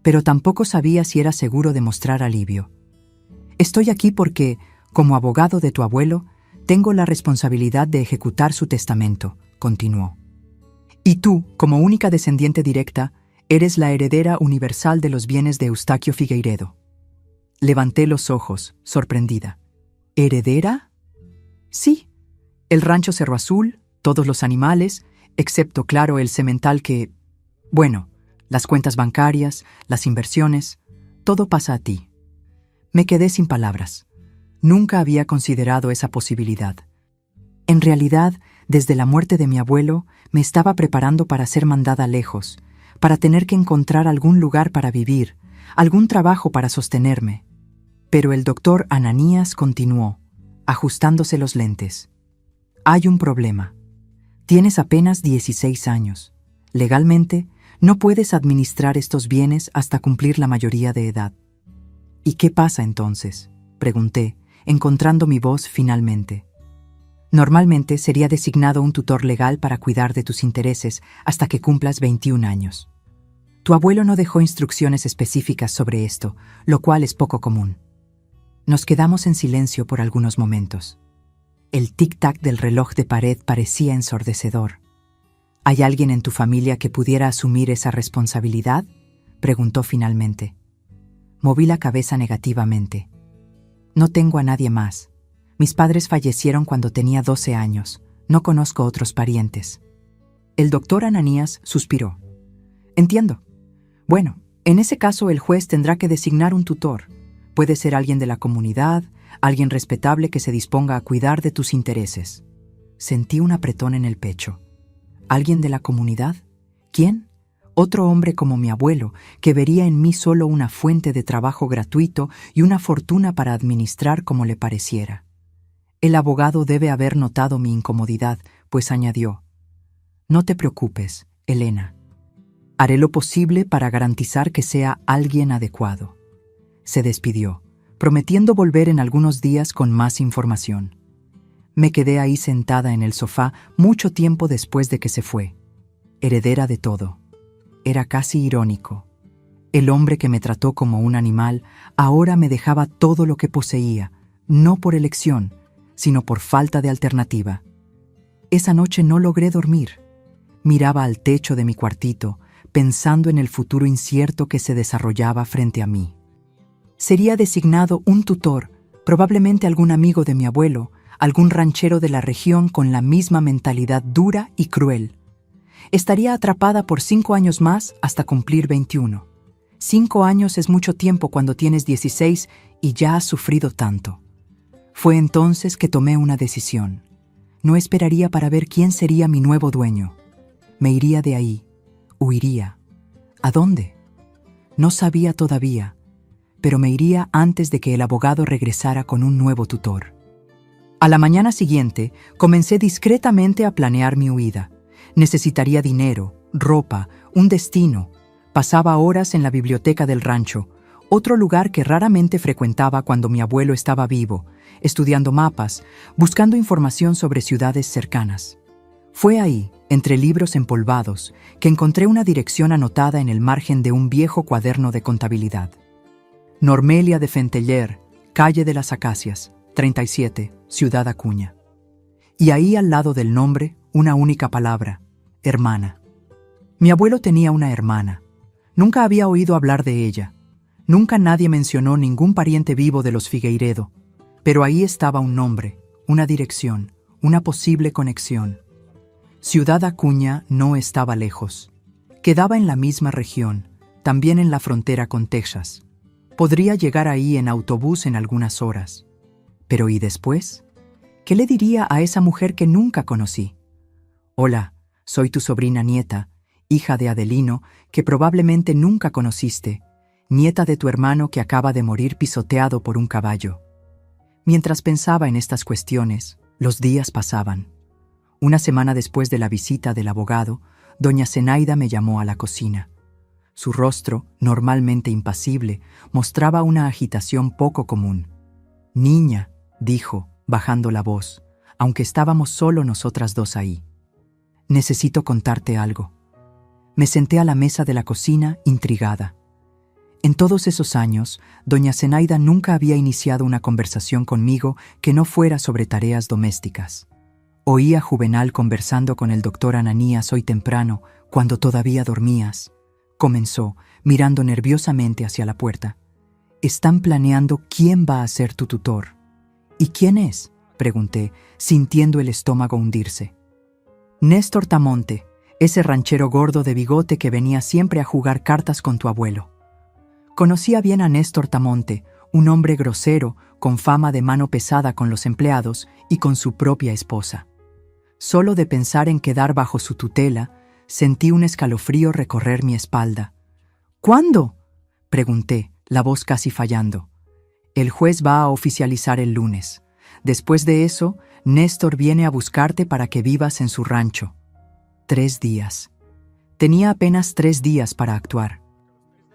pero tampoco sabía si era seguro de mostrar alivio. «Estoy aquí porque, como abogado de tu abuelo, tengo la responsabilidad de ejecutar su testamento», continuó. «Y tú, como única descendiente directa, eres la heredera universal de los bienes de Eustaquio Figueiredo». Levanté los ojos, sorprendida. «¿Heredera?» «Sí. El rancho Cerro Azul, todos los animales, excepto, claro, el semental que... Bueno, las cuentas bancarias, las inversiones, todo pasa a ti». Me quedé sin palabras. Nunca había considerado esa posibilidad. En realidad, desde la muerte de mi abuelo, me estaba preparando para ser mandada lejos, para tener que encontrar algún lugar para vivir, algún trabajo para sostenerme. Pero el doctor Ananías continuó, ajustándose los lentes. «Hay un problema. Tienes apenas 16 años. Legalmente, no puedes administrar estos bienes hasta cumplir la mayoría de edad». «¿Y qué pasa entonces?», pregunté, encontrando mi voz finalmente. «Normalmente sería designado un tutor legal para cuidar de tus intereses hasta que cumplas 21 años. Tu abuelo no dejó instrucciones específicas sobre esto, lo cual es poco común». Nos quedamos en silencio por algunos momentos. El tic-tac del reloj de pared parecía ensordecedor. «¿Hay alguien en tu familia que pudiera asumir esa responsabilidad?», preguntó finalmente. Moví la cabeza negativamente. «No tengo a nadie más. Mis padres fallecieron cuando tenía 12 años. No conozco otros parientes». El doctor Ananías suspiró. «Entiendo. Bueno, en ese caso el juez tendrá que designar un tutor. Puede ser alguien de la comunidad, alguien respetable que se disponga a cuidar de tus intereses». Sentí un apretón en el pecho. ¿Alguien de la comunidad? ¿Quién? Otro hombre como mi abuelo, que vería en mí solo una fuente de trabajo gratuito y una fortuna para administrar como le pareciera. El abogado debe haber notado mi incomodidad, pues añadió: «No te preocupes, Elena. Haré lo posible para garantizar que sea alguien adecuado». Se despidió, prometiendo volver en algunos días con más información. Me quedé ahí sentada en el sofá mucho tiempo después de que se fue. Heredera de todo. Era casi irónico. El hombre que me trató como un animal ahora me dejaba todo lo que poseía, no por elección, sino por falta de alternativa. Esa noche no logré dormir. Miraba al techo de mi cuartito, pensando en el futuro incierto que se desarrollaba frente a mí. Sería designado un tutor, probablemente algún amigo de mi abuelo, algún ranchero de la región con la misma mentalidad dura y cruel. Estaría atrapada por 5 años más hasta cumplir 21. 5 años es mucho tiempo cuando tienes 16 y ya has sufrido tanto. Fue entonces que tomé una decisión. No esperaría para ver quién sería mi nuevo dueño. Me iría de ahí. Huiría. ¿A dónde? No sabía todavía, pero me iría antes de que el abogado regresara con un nuevo tutor. A la mañana siguiente, comencé discretamente a planear mi huida. Necesitaría dinero, ropa, un destino. Pasaba horas en la biblioteca del rancho, otro lugar que raramente frecuentaba cuando mi abuelo estaba vivo, estudiando mapas, buscando información sobre ciudades cercanas. Fue ahí, entre libros empolvados, que encontré una dirección anotada en el margen de un viejo cuaderno de contabilidad. Normelia de Fenteller, calle de las Acacias, 37, Ciudad Acuña. Y ahí al lado del nombre, una única palabra: hermana. Mi abuelo tenía una hermana. Nunca había oído hablar de ella. Nunca nadie mencionó ningún pariente vivo de los Figueiredo. Pero ahí estaba un nombre, una dirección, una posible conexión. Ciudad Acuña no estaba lejos. Quedaba en la misma región, también en la frontera con Texas. Podría llegar ahí en autobús en algunas horas. Pero ¿y después? ¿Qué le diría a esa mujer que nunca conocí? Hola, soy tu sobrina nieta, hija de Adelino, que probablemente nunca conociste, nieta de tu hermano que acaba de morir pisoteado por un caballo. Mientras pensaba en estas cuestiones, los días pasaban. Una semana después de la visita del abogado, doña Zenaida me llamó a la cocina. Su rostro, normalmente impasible, mostraba una agitación poco común. «Niña», dijo, bajando la voz, aunque estábamos solo nosotras dos ahí. «Necesito contarte algo». Me senté a la mesa de la cocina, intrigada. En todos esos años, doña Zenaida nunca había iniciado una conversación conmigo que no fuera sobre tareas domésticas. Oí a Juvenal conversando con el doctor Ananías hoy temprano, cuando todavía dormías. Comenzó, mirando nerviosamente hacia la puerta. «Están planeando quién va a ser tu tutor». «¿Y quién es?», pregunté, sintiendo el estómago hundirse. «Néstor Tamonte, ese ranchero gordo de bigote que venía siempre a jugar cartas con tu abuelo». Conocía bien a Néstor Tamonte, un hombre grosero, con fama de mano pesada con los empleados y con su propia esposa. Solo de pensar en quedar bajo su tutela, sentí un escalofrío recorrer mi espalda. «¿Cuándo?», pregunté, la voz casi fallando. «El juez va a oficializar el lunes. Después de eso, Néstor viene a buscarte para que vivas en su rancho». 3 días. Tenía apenas 3 días para actuar.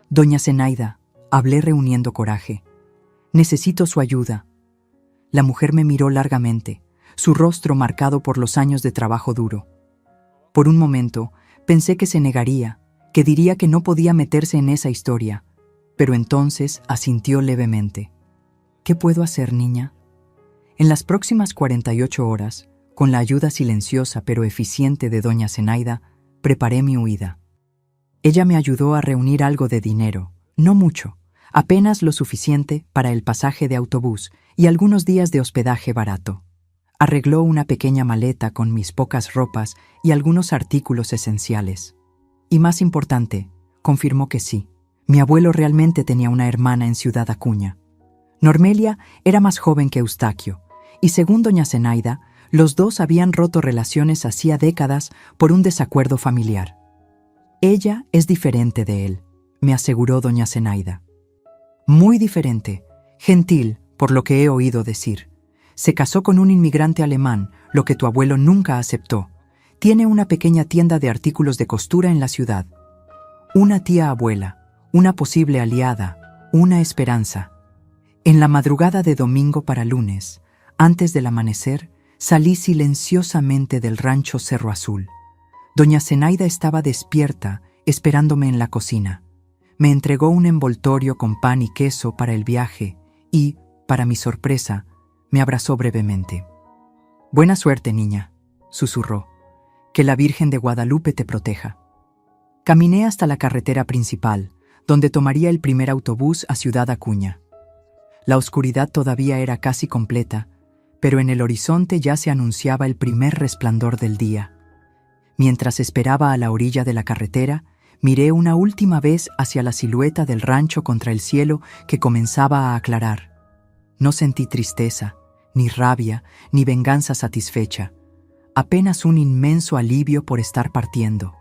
«Doña Zenaida», hablé reuniendo coraje. «Necesito su ayuda». La mujer me miró largamente, su rostro marcado por los años de trabajo duro. Por un momento, pensé que se negaría, que diría que no podía meterse en esa historia, pero entonces asintió levemente. «¿Qué puedo hacer, niña?». En las próximas 48 horas, con la ayuda silenciosa pero eficiente de doña Zenaida, preparé mi huida. Ella me ayudó a reunir algo de dinero, no mucho, apenas lo suficiente para el pasaje de autobús y algunos días de hospedaje barato. Arregló una pequeña maleta con mis pocas ropas y algunos artículos esenciales. Y más importante, confirmó que sí, mi abuelo realmente tenía una hermana en Ciudad Acuña. Normelia era más joven que Eustaquio, y según doña Zenaida, los dos habían roto relaciones hacía décadas por un desacuerdo familiar. «Ella es diferente de él», me aseguró doña Zenaida. «Muy diferente, gentil, por lo que he oído decir. Se casó con un inmigrante alemán, lo que tu abuelo nunca aceptó. Tiene una pequeña tienda de artículos de costura en la ciudad. Una tía abuela, una posible aliada, una esperanza». En la madrugada de domingo para lunes, antes del amanecer, salí silenciosamente del rancho Cerro Azul. Doña Zenaida estaba despierta, esperándome en la cocina. Me entregó un envoltorio con pan y queso para el viaje y, para mi sorpresa, me abrazó brevemente. «Buena suerte, niña», susurró. «Que la Virgen de Guadalupe te proteja». Caminé hasta la carretera principal, donde tomaría el primer autobús a Ciudad Acuña. La oscuridad todavía era casi completa, pero en el horizonte ya se anunciaba el primer resplandor del día. Mientras esperaba a la orilla de la carretera, miré una última vez hacia la silueta del rancho contra el cielo que comenzaba a aclarar. No sentí tristeza, ni rabia, ni venganza satisfecha, apenas un inmenso alivio por estar partiendo.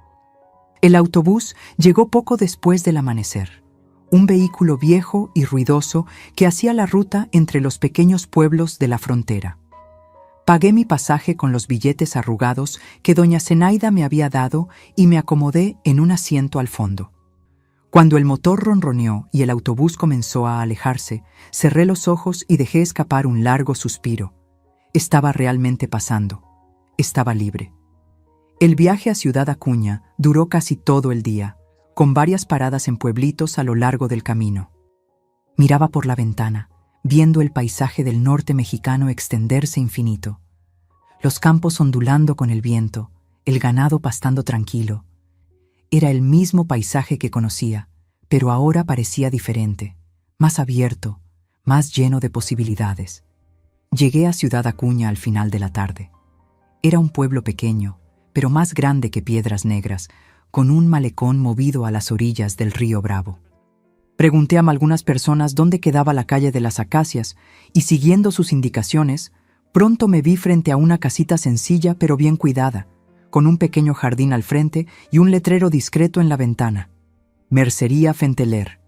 El autobús llegó poco después del amanecer, un vehículo viejo y ruidoso que hacía la ruta entre los pequeños pueblos de la frontera. Pagué mi pasaje con los billetes arrugados que doña Zenaida me había dado y me acomodé en un asiento al fondo. Cuando el motor ronroneó y el autobús comenzó a alejarse, cerré los ojos y dejé escapar un largo suspiro. Estaba realmente pasando. Estaba libre. El viaje a Ciudad Acuña duró casi todo el día, con varias paradas en pueblitos a lo largo del camino. Miraba por la ventana, viendo el paisaje del norte mexicano extenderse infinito. Los campos ondulando con el viento, el ganado pastando tranquilo. Era el mismo paisaje que conocía, pero ahora parecía diferente, más abierto, más lleno de posibilidades. Llegué a Ciudad Acuña al final de la tarde. Era un pueblo pequeño, pero más grande que Piedras Negras, con un malecón movido a las orillas del río Bravo. Pregunté a algunas personas dónde quedaba la calle de las Acacias y, siguiendo sus indicaciones, pronto me vi frente a una casita sencilla pero bien cuidada, con un pequeño jardín al frente y un letrero discreto en la ventana. Mercería Fenteler.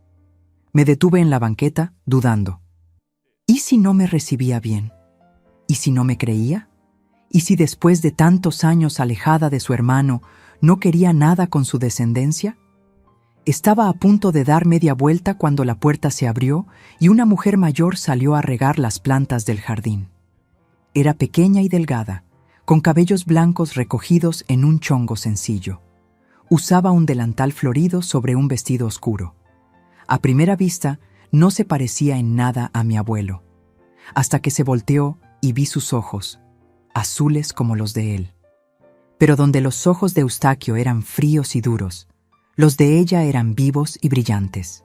Me detuve en la banqueta, dudando. ¿Y si no me recibía bien? ¿Y si no me creía? ¿Y si después de tantos años alejada de su hermano no quería nada con su descendencia? Estaba a punto de dar media vuelta cuando la puerta se abrió y una mujer mayor salió a regar las plantas del jardín. Era pequeña y delgada, con cabellos blancos recogidos en un chongo sencillo. Usaba un delantal florido sobre un vestido oscuro. A primera vista, no se parecía en nada a mi abuelo, hasta que se volteó y vi sus ojos, azules como los de él. Pero donde los ojos de Eustaquio eran fríos y duros, los de ella eran vivos y brillantes.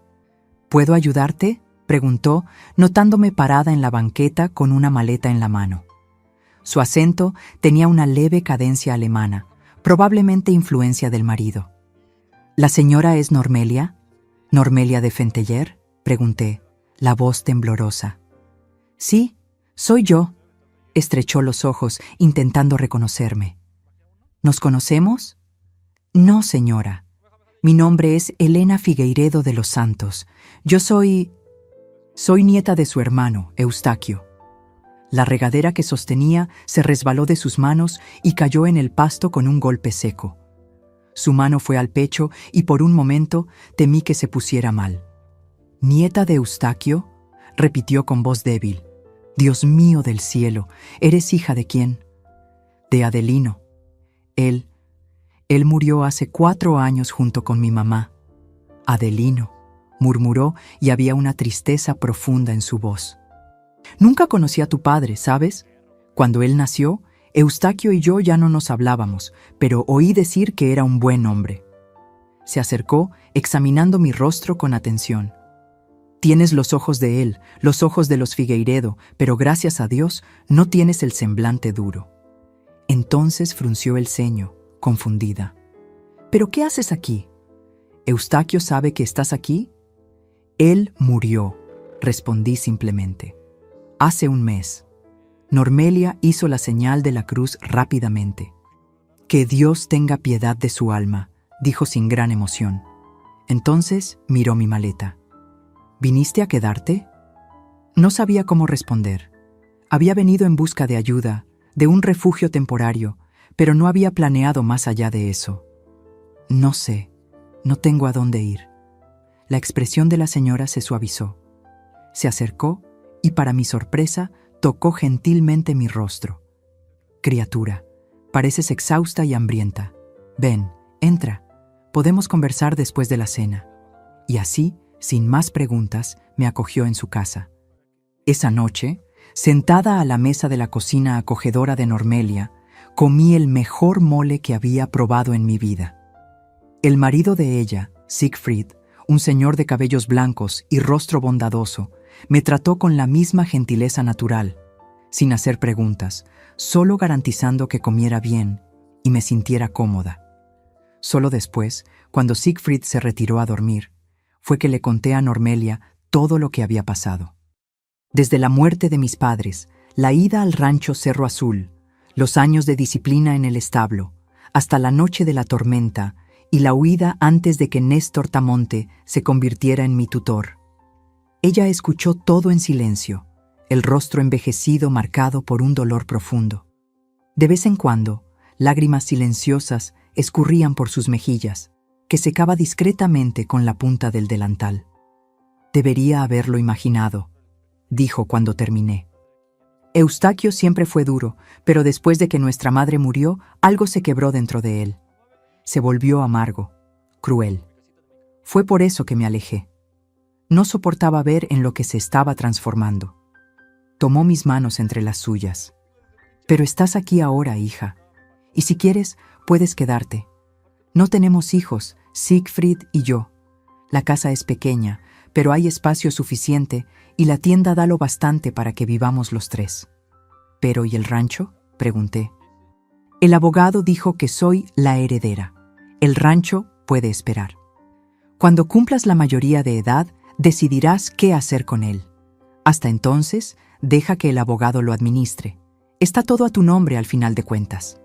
¿Puedo ayudarte?, preguntó, notándome parada en la banqueta con una maleta en la mano. Su acento tenía una leve cadencia alemana, probablemente influencia del marido. ¿La señora es Normelia? ¿Normelia de Fenteller?, pregunté, la voz temblorosa. Sí, soy yo. Estrechó los ojos, intentando reconocerme. ¿Nos conocemos? No, señora. Mi nombre es Elena Figueiredo de los Santos. Yo soy nieta de su hermano, Eustaquio. La regadera que sostenía se resbaló de sus manos y cayó en el pasto con un golpe seco. Su mano fue al pecho y por un momento temí que se pusiera mal. ¿Nieta de Eustaquio?, repitió con voz débil. Dios mío del cielo, ¿eres hija de quién? De Adelino. Él murió hace 4 años junto con mi mamá. Adelino, murmuró, y había una tristeza profunda en su voz. Nunca conocí a tu padre, ¿sabes? Cuando él nació, Eustaquio y yo ya no nos hablábamos, pero oí decir que era un buen hombre. Se acercó, examinando mi rostro con atención. Tienes los ojos de él, los ojos de los Figueiredo, pero gracias a Dios no tienes el semblante duro. Entonces frunció el ceño, confundida. ¿Pero qué haces aquí? ¿Eustaquio sabe que estás aquí? Él murió, respondí simplemente. Hace 1 mes. Normelia hizo la señal de la cruz rápidamente. Que Dios tenga piedad de su alma, dijo sin gran emoción. Entonces miró mi maleta. ¿Viniste a quedarte? No sabía cómo responder. Había venido en busca de ayuda, de un refugio temporario, pero no había planeado más allá de eso. No sé, no tengo a dónde ir. La expresión de la señora se suavizó. Se acercó y, para mi sorpresa, tocó gentilmente mi rostro. Criatura, pareces exhausta y hambrienta. Ven, entra. Podemos conversar después de la cena. Y así, sin más preguntas, me acogió en su casa. Esa noche, sentada a la mesa de la cocina acogedora de Normelia, comí el mejor mole que había probado en mi vida. El marido de ella, Siegfried, un señor de cabellos blancos y rostro bondadoso, me trató con la misma gentileza natural, sin hacer preguntas, solo garantizando que comiera bien y me sintiera cómoda. Solo después, cuando Siegfried se retiró a dormir, fue que le conté a Normelia todo lo que había pasado. Desde la muerte de mis padres, la ida al rancho Cerro Azul, los años de disciplina en el establo, hasta la noche de la tormenta y la huida antes de que Néstor Tamonte se convirtiera en mi tutor. Ella escuchó todo en silencio, el rostro envejecido marcado por un dolor profundo. De vez en cuando, lágrimas silenciosas escurrían por sus mejillas, que secaba discretamente con la punta del delantal. Debería haberlo imaginado, dijo cuando terminé. Eustaquio siempre fue duro, pero después de que nuestra madre murió, algo se quebró dentro de él. Se volvió amargo, cruel. Fue por eso que me alejé. No soportaba ver en lo que se estaba transformando. Tomó mis manos entre las suyas. Pero estás aquí ahora, hija, y si quieres, puedes quedarte. No tenemos hijos, Siegfried y yo. La casa es pequeña, pero hay espacio suficiente y la tienda da lo bastante para que vivamos los 3. ¿Pero y el rancho?, pregunté. El abogado dijo que soy la heredera. El rancho puede esperar. Cuando cumplas la mayoría de edad, decidirás qué hacer con él. Hasta entonces, deja que el abogado lo administre. Está todo a tu nombre al final de cuentas.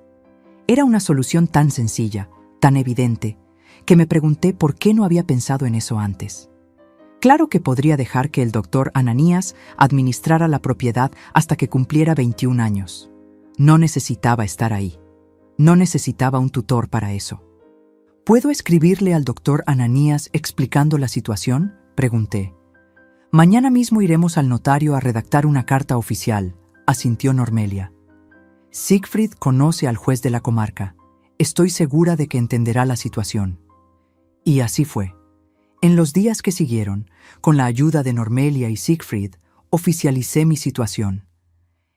Era una solución tan sencilla, tan evidente, que me pregunté por qué no había pensado en eso antes. Claro que podría dejar que el doctor Ananías administrara la propiedad hasta que cumpliera 21 años. No necesitaba estar ahí. No necesitaba un tutor para eso. ¿Puedo escribirle al doctor Ananías explicando la situación?, pregunté. Mañana mismo iremos al notario a redactar una carta oficial, asintió Normelia. Siegfried conoce al juez de la comarca. Estoy segura de que entenderá la situación. Y así fue. En los días que siguieron, con la ayuda de Normelia y Siegfried, oficialicé mi situación.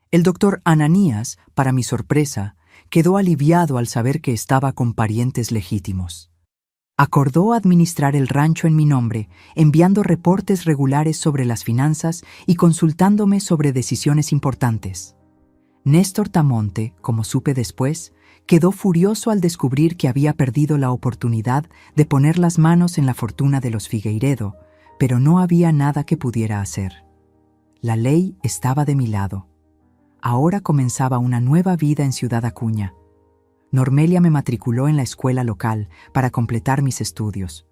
El doctor Ananías, para mi sorpresa, quedó aliviado al saber que estaba con parientes legítimos. Acordó administrar el rancho en mi nombre, enviando reportes regulares sobre las finanzas y consultándome sobre decisiones importantes. Néstor Tamonte, como supe después, quedó furioso al descubrir que había perdido la oportunidad de poner las manos en la fortuna de los Figueiredo, pero no había nada que pudiera hacer. La ley estaba de mi lado. Ahora comenzaba una nueva vida en Ciudad Acuña. Normelia me matriculó en la escuela local para completar mis estudios.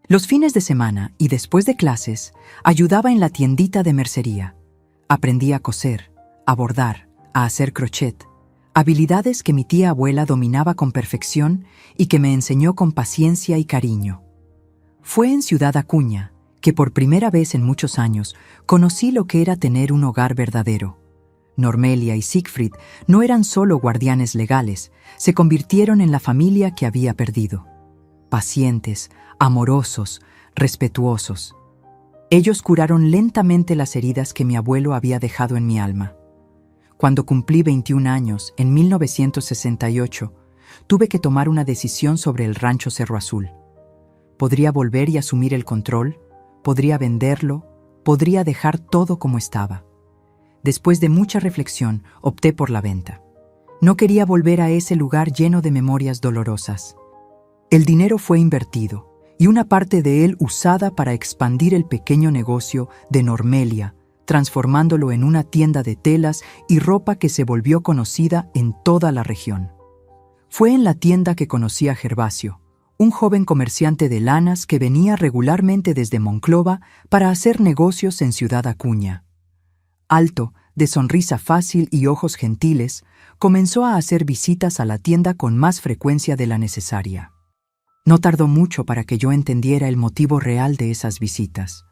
Los fines de semana y después de clases, ayudaba en la tiendita de mercería. Aprendí a coser, a bordar, a hacer crochet, habilidades que mi tía abuela dominaba con perfección y que me enseñó con paciencia y cariño. Fue en Ciudad Acuña que por primera vez en muchos años conocí lo que era tener un hogar verdadero. Normelia y Siegfried no eran solo guardianes legales, se convirtieron en la familia que había perdido. Pacientes, amorosos, respetuosos. Ellos curaron lentamente las heridas que mi abuelo había dejado en mi alma. Cuando cumplí 21 años, en 1968, tuve que tomar una decisión sobre el rancho Cerro Azul. ¿Podría volver y asumir el control? ¿Podría venderlo? ¿Podría dejar todo como estaba? Después de mucha reflexión, opté por la venta. No quería volver a ese lugar lleno de memorias dolorosas. El dinero fue invertido, y una parte de él usada para expandir el pequeño negocio de Normelia, transformándolo en una tienda de telas y ropa que se volvió conocida en toda la región. Fue en la tienda que conocí a Gervasio, un joven comerciante de lanas que venía regularmente desde Monclova para hacer negocios en Ciudad Acuña. Alto, de sonrisa fácil y ojos gentiles, comenzó a hacer visitas a la tienda con más frecuencia de la necesaria. No tardó mucho para que yo entendiera el motivo real de esas visitas.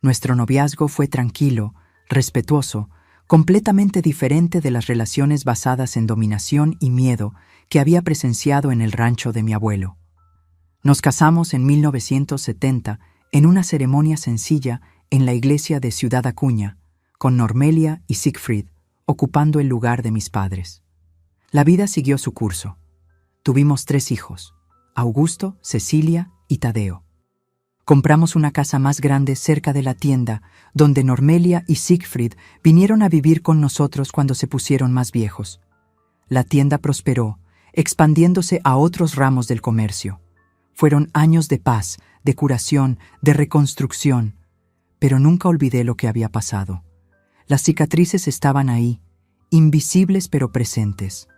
Nuestro noviazgo fue tranquilo, respetuoso, completamente diferente de las relaciones basadas en dominación y miedo que había presenciado en el rancho de mi abuelo. Nos casamos en 1970 en una ceremonia sencilla en la iglesia de Ciudad Acuña, con Normelia y Siegfried ocupando el lugar de mis padres. La vida siguió su curso. Tuvimos 3 hijos, Augusto, Cecilia y Tadeo. Compramos una casa más grande cerca de la tienda, donde Normelia y Siegfried vinieron a vivir con nosotros cuando se pusieron más viejos. La tienda prosperó, expandiéndose a otros ramos del comercio. Fueron años de paz, de curación, de reconstrucción, pero nunca olvidé lo que había pasado. Las cicatrices estaban ahí, invisibles pero presentes.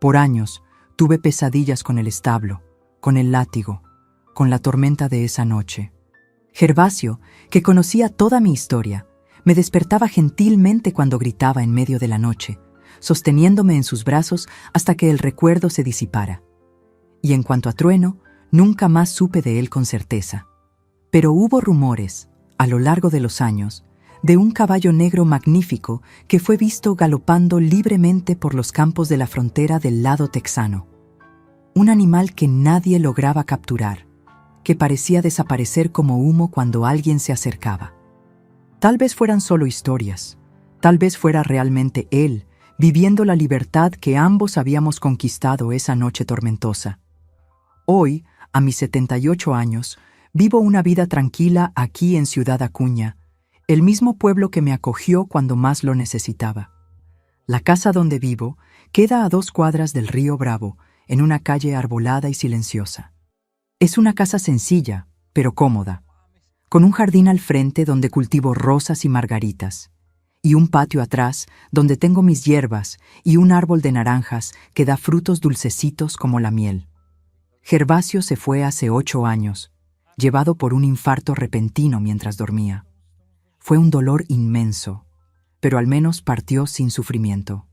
Por años tuve pesadillas con el establo, con el látigo, con la tormenta de esa noche. Gervasio, que conocía toda mi historia, me despertaba gentilmente cuando gritaba en medio de la noche, sosteniéndome en sus brazos hasta que el recuerdo se disipara. Y en cuanto a Trueno, nunca más supe de él con certeza. Pero hubo rumores, a lo largo de los años, de un caballo negro magnífico que fue visto galopando libremente por los campos de la frontera del lado texano. Un animal que nadie lograba capturar, que parecía desaparecer como humo cuando alguien se acercaba. Tal vez fueran solo historias, tal vez fuera realmente él, viviendo la libertad que ambos habíamos conquistado esa noche tormentosa. Hoy, a mis 78 años, vivo una vida tranquila aquí en Ciudad Acuña, el mismo pueblo que me acogió cuando más lo necesitaba. La casa donde vivo queda a 2 cuadras del río Bravo, en una calle arbolada y silenciosa. Es una casa sencilla, pero cómoda, con un jardín al frente donde cultivo rosas y margaritas, y un patio atrás donde tengo mis hierbas y un árbol de naranjas que da frutos dulcecitos como la miel. Gervasio se fue hace 8 años, llevado por un infarto repentino mientras dormía. Fue un dolor inmenso, pero al menos partió sin sufrimiento.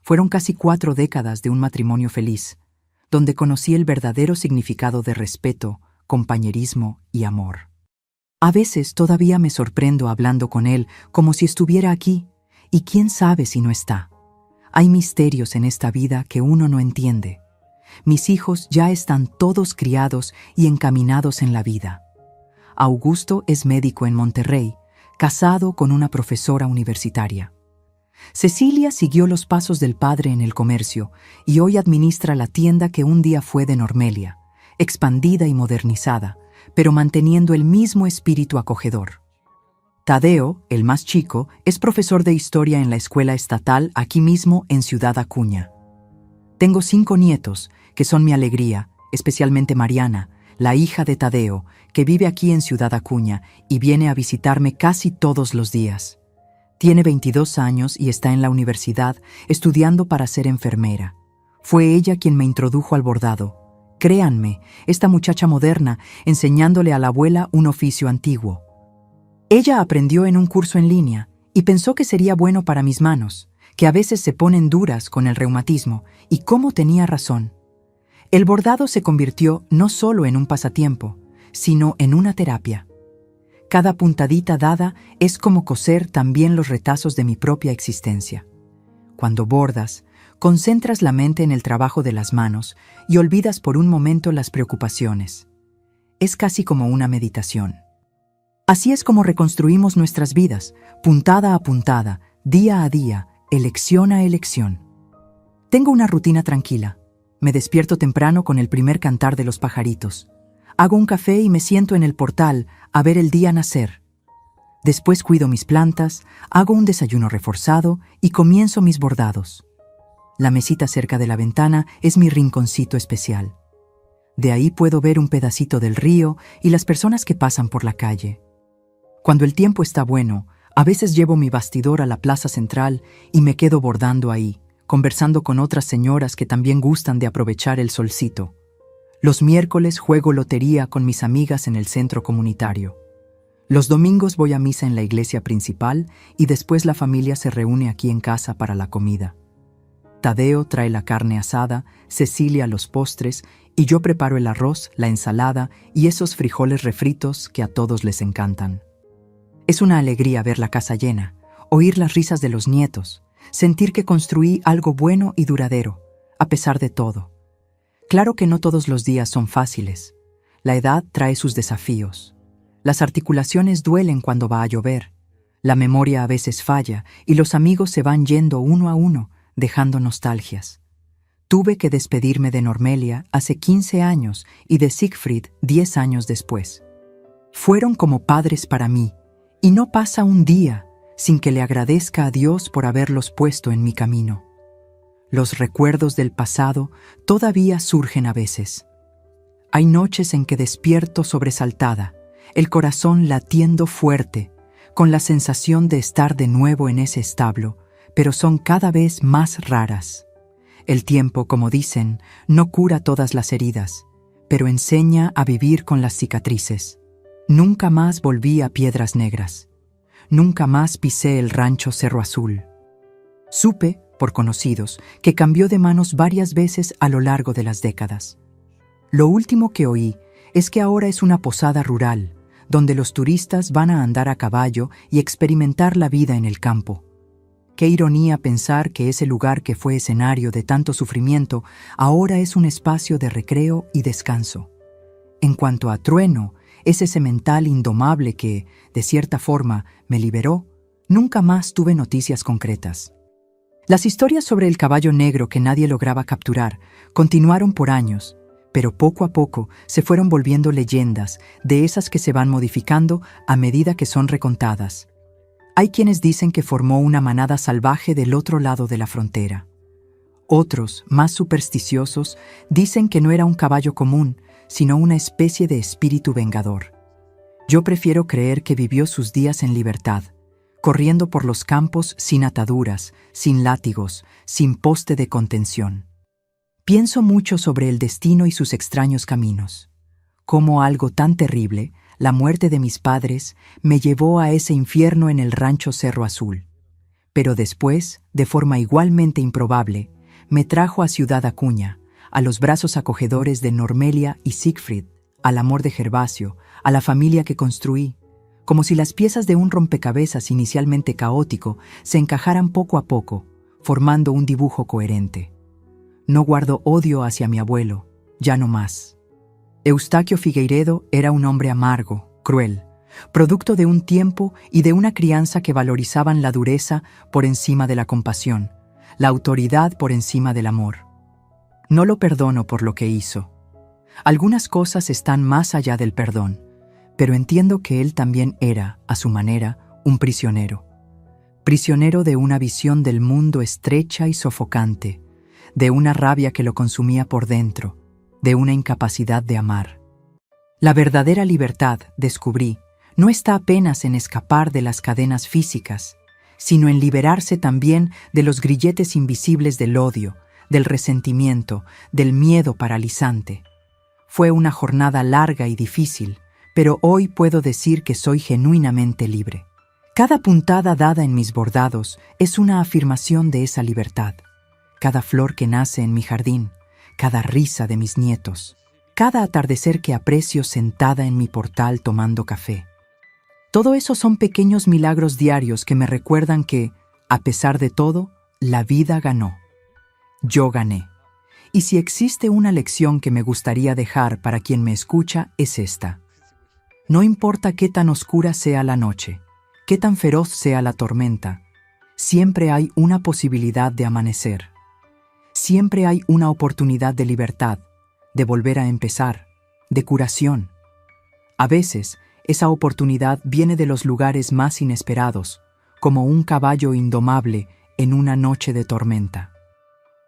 Fueron casi 4 décadas de un matrimonio feliz, donde conocí el verdadero significado de respeto, compañerismo y amor. A veces todavía me sorprendo hablando con él como si estuviera aquí, y quién sabe si no está. Hay misterios en esta vida que uno no entiende. Mis hijos ya están todos criados y encaminados en la vida. Augusto es médico en Monterrey, casado con una profesora universitaria. Cecilia siguió los pasos del padre en el comercio y hoy administra la tienda que un día fue de Normelia, expandida y modernizada, pero manteniendo el mismo espíritu acogedor. Tadeo, el más chico, es profesor de historia en la escuela estatal aquí mismo en Ciudad Acuña. Tengo 5 nietos, que son mi alegría, especialmente Mariana, la hija de Tadeo, que vive aquí en Ciudad Acuña y viene a visitarme casi todos los días. Tiene 22 años y está en la universidad estudiando para ser enfermera. Fue ella quien me introdujo al bordado. Créanme, esta muchacha moderna enseñándole a la abuela un oficio antiguo. Ella aprendió en un curso en línea y pensó que sería bueno para mis manos, que a veces se ponen duras con el reumatismo, y cómo tenía razón. El bordado se convirtió no solo en un pasatiempo, sino en una terapia. Cada puntadita dada es como coser también los retazos de mi propia existencia. Cuando bordas, concentras la mente en el trabajo de las manos y olvidas por un momento las preocupaciones. Es casi como una meditación. Así es como reconstruimos nuestras vidas, puntada a puntada, día a día, elección a elección. Tengo una rutina tranquila. Me despierto temprano con el primer cantar de los pajaritos. Hago un café y me siento en el portal a ver el día nacer. Después cuido mis plantas, hago un desayuno reforzado y comienzo mis bordados. La mesita cerca de la ventana es mi rinconcito especial. De ahí puedo ver un pedacito del río y las personas que pasan por la calle. Cuando el tiempo está bueno, a veces llevo mi bastidor a la plaza central y me quedo bordando ahí, conversando con otras señoras que también gustan de aprovechar el solcito. Los miércoles juego lotería con mis amigas en el centro comunitario. Los domingos voy a misa en la iglesia principal y después la familia se reúne aquí en casa para la comida. Tadeo trae la carne asada, Cecilia los postres y yo preparo el arroz, la ensalada y esos frijoles refritos que a todos les encantan. Es una alegría ver la casa llena, oír las risas de los nietos, sentir que construí algo bueno y duradero, a pesar de todo. Claro que no todos los días son fáciles. La edad trae sus desafíos. Las articulaciones duelen cuando va a llover. La memoria a veces falla y los amigos se van yendo uno a uno, dejando nostalgias. Tuve que despedirme de Normelia hace 15 años y de Siegfried 10 años después. Fueron como padres para mí, y no pasa un día sin que le agradezca a Dios por haberlos puesto en mi camino. Los recuerdos del pasado todavía surgen a veces. Hay noches en que despierto sobresaltada, el corazón latiendo fuerte, con la sensación de estar de nuevo en ese establo, pero son cada vez más raras. El tiempo, como dicen, no cura todas las heridas, pero enseña a vivir con las cicatrices. Nunca más volví a Piedras Negras. Nunca más pisé el rancho Cerro Azul. Supe, por conocidos, que cambió de manos varias veces a lo largo de las décadas. Lo último que oí es que ahora es una posada rural, donde los turistas van a andar a caballo y experimentar la vida en el campo. Qué ironía pensar que ese lugar que fue escenario de tanto sufrimiento ahora es un espacio de recreo y descanso. En cuanto a Trueno, ese semental indomable que, de cierta forma, me liberó, nunca más tuve noticias concretas. Las historias sobre el caballo negro que nadie lograba capturar continuaron por años, pero poco a poco se fueron volviendo leyendas, de esas que se van modificando a medida que son recontadas. Hay quienes dicen que formó una manada salvaje del otro lado de la frontera. Otros, más supersticiosos, dicen que no era un caballo común, sino una especie de espíritu vengador. Yo prefiero creer que vivió sus días en libertad, corriendo por los campos sin ataduras, sin látigos, sin poste de contención. Pienso mucho sobre el destino y sus extraños caminos. Cómo algo tan terrible, la muerte de mis padres, me llevó a ese infierno en el rancho Cerro Azul. Pero después, de forma igualmente improbable, me trajo a Ciudad Acuña, a los brazos acogedores de Normelia y Siegfried, al amor de Gervasio, a la familia que construí, como si las piezas de un rompecabezas inicialmente caótico se encajaran poco a poco, formando un dibujo coherente. No guardo odio hacia mi abuelo, ya no más. Eustaquio Figueiredo era un hombre amargo, cruel, producto de un tiempo y de una crianza que valorizaban la dureza por encima de la compasión, la autoridad por encima del amor. No lo perdono por lo que hizo. Algunas cosas están más allá del perdón, pero entiendo que él también era, a su manera, un prisionero. Prisionero de una visión del mundo estrecha y sofocante, de una rabia que lo consumía por dentro, de una incapacidad de amar. La verdadera libertad, descubrí, no está apenas en escapar de las cadenas físicas, sino en liberarse también de los grilletes invisibles del odio, del resentimiento, del miedo paralizante. Fue una jornada larga y difícil, pero hoy puedo decir que soy genuinamente libre. Cada puntada dada en mis bordados es una afirmación de esa libertad. Cada flor que nace en mi jardín, cada risa de mis nietos, cada atardecer que aprecio sentada en mi portal tomando café. Todo eso son pequeños milagros diarios que me recuerdan que, a pesar de todo, la vida ganó. Yo gané. Y si existe una lección que me gustaría dejar para quien me escucha, es esta. No importa qué tan oscura sea la noche, qué tan feroz sea la tormenta, siempre hay una posibilidad de amanecer. Siempre hay una oportunidad de libertad, de volver a empezar, de curación. A veces, esa oportunidad viene de los lugares más inesperados, como un caballo indomable en una noche de tormenta.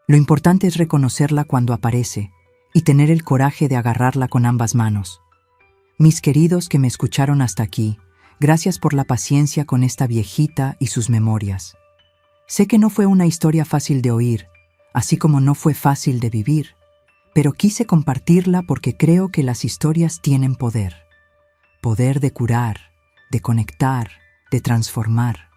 Lo importante es reconocerla cuando aparece y tener el coraje de agarrarla con ambas manos. Mis queridos que me escucharon hasta aquí, gracias por la paciencia con esta viejita y sus memorias. Sé que no fue una historia fácil de oír, así como no fue fácil de vivir, pero quise compartirla porque creo que las historias tienen poder. Poder de curar, de conectar, de transformar.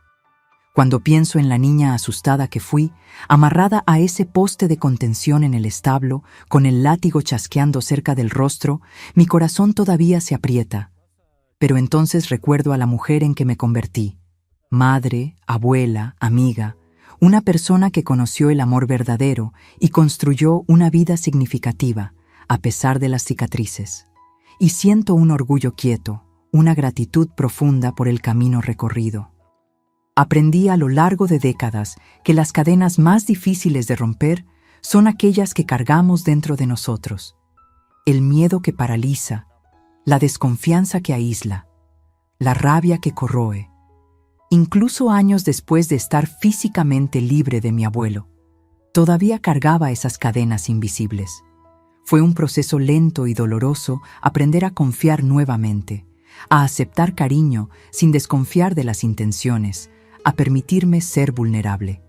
Cuando pienso en la niña asustada que fui, amarrada a ese poste de contención en el establo, con el látigo chasqueando cerca del rostro, mi corazón todavía se aprieta. Pero entonces recuerdo a la mujer en que me convertí. Madre, abuela, amiga, una persona que conoció el amor verdadero y construyó una vida significativa, a pesar de las cicatrices. Y siento un orgullo quieto, una gratitud profunda por el camino recorrido. Aprendí a lo largo de décadas que las cadenas más difíciles de romper son aquellas que cargamos dentro de nosotros. El miedo que paraliza, la desconfianza que aísla, la rabia que corroe. Incluso años después de estar físicamente libre de mi abuelo, todavía cargaba esas cadenas invisibles. Fue un proceso lento y doloroso aprender a confiar nuevamente, a aceptar cariño sin desconfiar de las intenciones, a permitirme ser vulnerable.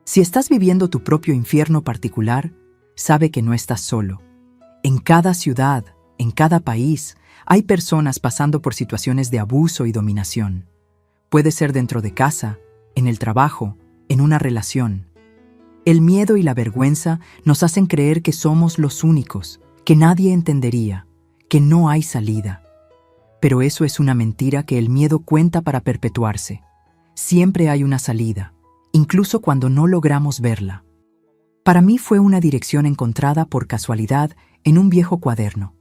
Si estás viviendo tu propio infierno particular, sabe que no estás solo. En cada ciudad, en cada país, hay personas pasando por situaciones de abuso y dominación. Puede ser dentro de casa, en el trabajo, en una relación. El miedo y la vergüenza nos hacen creer que somos los únicos, que nadie entendería, que no hay salida. Pero eso es una mentira que el miedo cuenta para perpetuarse. Siempre hay una salida, incluso cuando no logramos verla. Para mí fue una dirección encontrada por casualidad en un viejo cuaderno.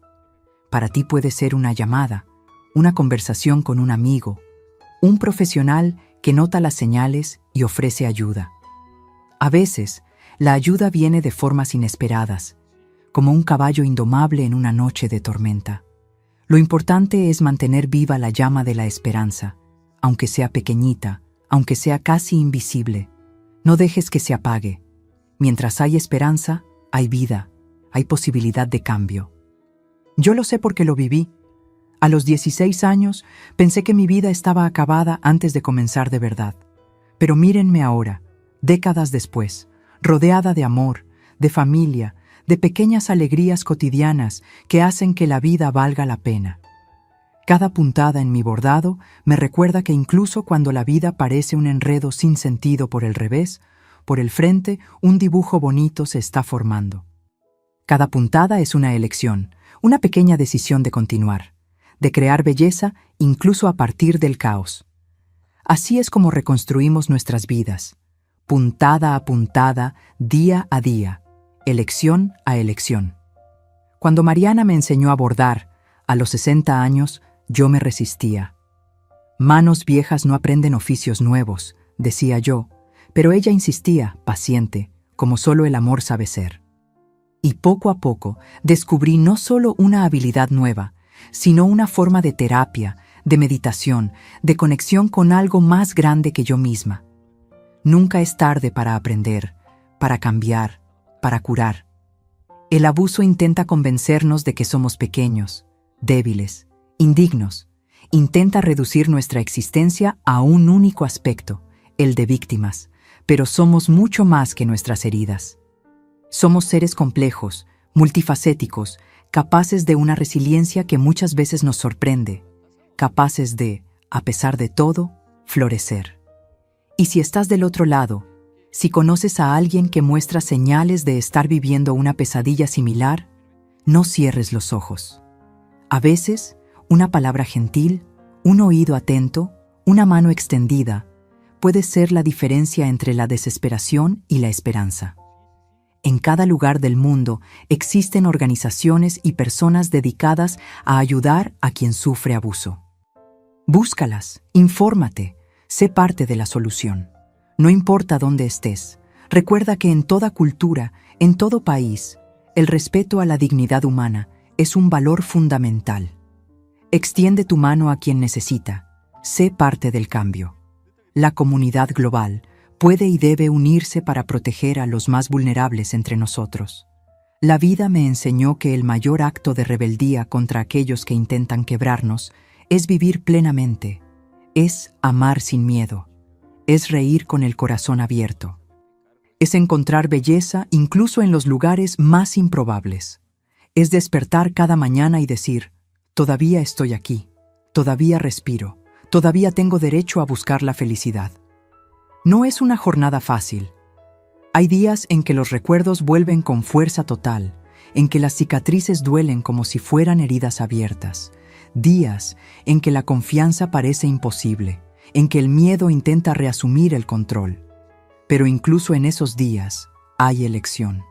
Para ti puede ser una llamada, una conversación con un amigo, un profesional que nota las señales y ofrece ayuda. A veces, la ayuda viene de formas inesperadas, como un caballo indomable en una noche de tormenta. Lo importante es mantener viva la llama de la esperanza, aunque sea pequeñita, aunque sea casi invisible. No dejes que se apague. Mientras hay esperanza, hay vida, hay posibilidad de cambio. Yo lo sé porque lo viví. A los 16 años pensé que mi vida estaba acabada antes de comenzar de verdad. Pero mírenme ahora, décadas después, rodeada de amor, de familia, de pequeñas alegrías cotidianas que hacen que la vida valga la pena. Cada puntada en mi bordado me recuerda que incluso cuando la vida parece un enredo sin sentido por el revés, por el frente un dibujo bonito se está formando. Cada puntada es una elección, una pequeña decisión de continuar, de crear belleza incluso a partir del caos. Así es como reconstruimos nuestras vidas, puntada a puntada, día a día, elección a elección. Cuando Mariana me enseñó a bordar, a los 60 años, yo me resistía. Manos viejas no aprenden oficios nuevos, decía yo, pero ella insistía, paciente, como solo el amor sabe ser. Y poco a poco descubrí no solo una habilidad nueva, sino una forma de terapia, de meditación, de conexión con algo más grande que yo misma. Nunca es tarde para aprender, para cambiar, para curar. El abuso intenta convencernos de que somos pequeños, débiles, indignos. Intenta reducir nuestra existencia a un único aspecto, el de víctimas, pero somos mucho más que nuestras heridas. Somos seres complejos, multifacéticos, capaces de una resiliencia que muchas veces nos sorprende, capaces de, a pesar de todo, florecer. Y si estás del otro lado, si conoces a alguien que muestra señales de estar viviendo una pesadilla similar, no cierres los ojos. A veces, una palabra gentil, un oído atento, una mano extendida, puede ser la diferencia entre la desesperación y la esperanza. En cada lugar del mundo existen organizaciones y personas dedicadas a ayudar a quien sufre abuso. Búscalas, infórmate, sé parte de la solución. No importa dónde estés, recuerda que en toda cultura, en todo país, el respeto a la dignidad humana es un valor fundamental. Extiende tu mano a quien necesita, sé parte del cambio. La comunidad global puede y debe unirse para proteger a los más vulnerables entre nosotros. La vida me enseñó que el mayor acto de rebeldía contra aquellos que intentan quebrarnos es vivir plenamente, es amar sin miedo, es reír con el corazón abierto, es encontrar belleza incluso en los lugares más improbables, es despertar cada mañana y decir, todavía estoy aquí, todavía respiro, todavía tengo derecho a buscar la felicidad. No es una jornada fácil. Hay días en que los recuerdos vuelven con fuerza total, en que las cicatrices duelen como si fueran heridas abiertas, días en que la confianza parece imposible, en que el miedo intenta reasumir el control. Pero incluso en esos días hay elección.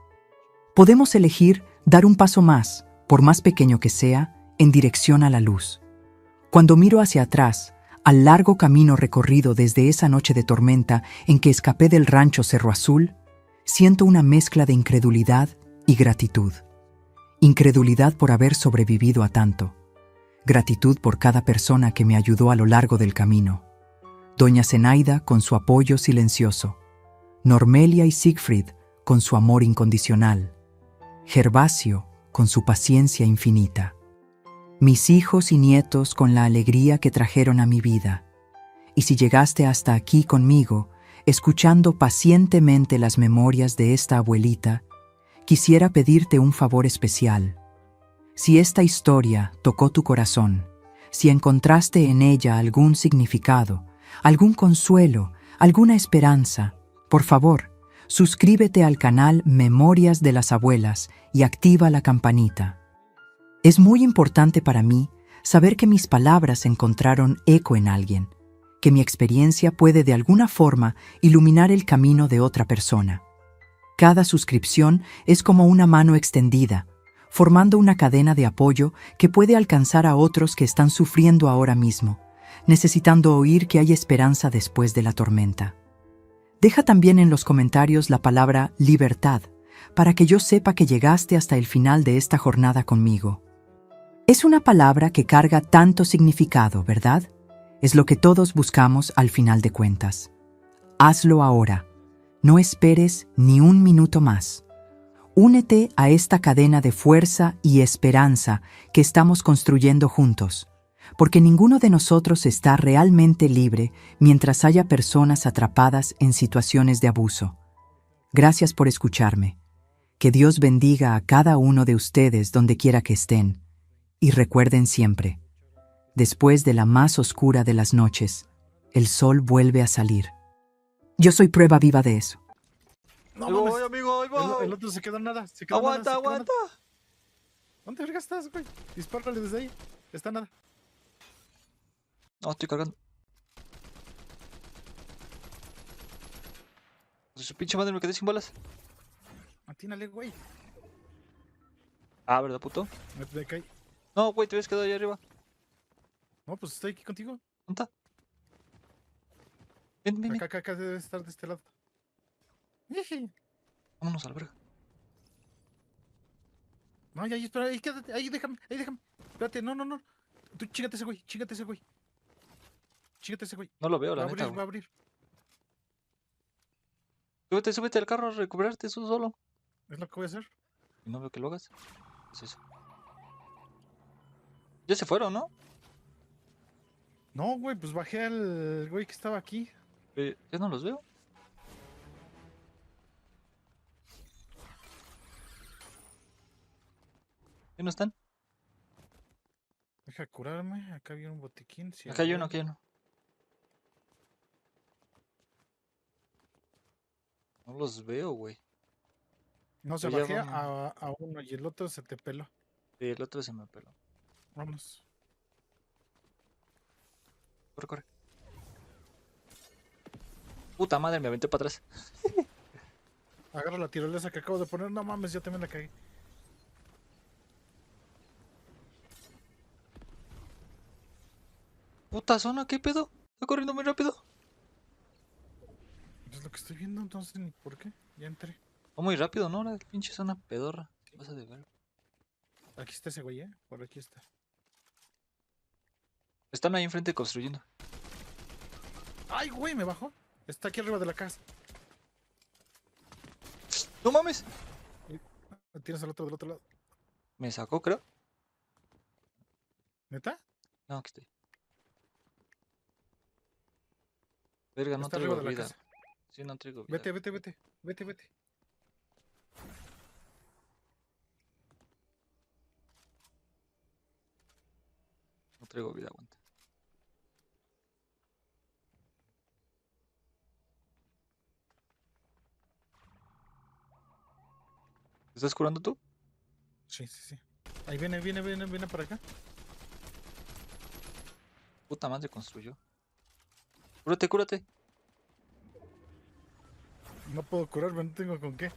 Podemos elegir dar un paso más, por más pequeño que sea, en dirección a la luz. Cuando miro hacia atrás, al largo camino recorrido desde esa noche de tormenta en que escapé del rancho Cerro Azul, siento una mezcla de incredulidad y gratitud. Incredulidad por haber sobrevivido a tanto. Gratitud por cada persona que me ayudó a lo largo del camino. Doña Zenaida con su apoyo silencioso. Normelia y Siegfried con su amor incondicional. Gervasio con su paciencia infinita. Mis hijos y nietos con la alegría que trajeron a mi vida. Y si llegaste hasta aquí conmigo, escuchando pacientemente las memorias de esta abuelita, quisiera pedirte un favor especial. Si esta historia tocó tu corazón, si encontraste en ella algún significado, algún consuelo, alguna esperanza, por favor, suscríbete al canal Memorias de las Abuelas y activa la campanita. Es muy importante para mí saber que mis palabras encontraron eco en alguien, que mi experiencia puede de alguna forma iluminar el camino de otra persona. Cada suscripción es como una mano extendida, formando una cadena de apoyo que puede alcanzar a otros que están sufriendo ahora mismo, necesitando oír que hay esperanza después de la tormenta. Deja también en los comentarios la palabra libertad, para que yo sepa que llegaste hasta el final de esta jornada conmigo. Es una palabra que carga tanto significado, ¿verdad? Es lo que todos buscamos al final de cuentas. Hazlo ahora. No esperes ni un minuto más. Únete a esta cadena de fuerza y esperanza que estamos construyendo juntos, porque ninguno de nosotros está realmente libre mientras haya personas atrapadas en situaciones de abuso. Gracias por escucharme. Que Dios bendiga a cada uno de ustedes donde quiera que estén. Y recuerden siempre, después de la más oscura de las noches, el sol vuelve a salir. Yo soy prueba viva de eso. No Ahí mames. voy, amigo, ahí voy. El otro se quedó en nada. Se quedó en Aguanta, nada, se quedó en aguanta. nada. ¿Dónde verga estás, güey? Dispárale desde ahí. Está nada. No, estoy cargando. De su pinche madre me quedé sin balas. Atínale, güey. Ah, ¿verdad, puto? Me caí. No, güey, te habías quedado ahí arriba. No, pues estoy aquí contigo. ¿Dónde está? Ven, ven, ven. Acá debe estar de este lado. Iji. Vámonos a la verga. No, ya, espera, ahí quédate, ahí déjame, ahí déjame. Espérate, no. Tú chíngate ese güey, chíngate ese güey. Chíngate ese güey. No lo veo, Va la a neta, abrir, va a güey. abrir. Súbete, súbete al carro a recuperarte tú solo. Es lo que voy a hacer. Y no veo que lo hagas. ¿Qué es eso? Ya se fueron, ¿no? No, güey, pues bajé al güey que estaba aquí. Ya no los veo. ¿Ya no están? Deja curarme. Acá había un botiquín. Sí, Acá hay güey. uno, aquí hay uno. No los veo, güey. No, se Pues ya bajé vamos. a uno y el otro se te peló. Sí, el otro se me peló. Vámonos. Corre, corre. Puta madre, me aventé para atrás. Agarra la tirolesa que acabo de poner. No mames, yo también la cagué. Puta zona, ¿qué pedo? Está corriendo muy rápido. Es lo que estoy viendo, entonces ni por qué. Ya entré. Va muy rápido, ¿no? La pinche zona pedorra. ¿Qué pasa de ver? Aquí está ese güey, por aquí está. Están ahí enfrente construyendo. ¡Ay, güey! Me bajó. Está aquí arriba de la casa. ¡No mames! Tienes al otro del otro lado. Me sacó, creo. ¿Neta? No, aquí estoy. Verga, no Está traigo arriba de la vida. casa. Sí, no traigo vida. Vete. No traigo vida, aguanta. ¿Te estás curando tú? Sí. Ahí viene para acá. Puta madre construyó. Cúrate, cúrate. No puedo curarme, no tengo con qué.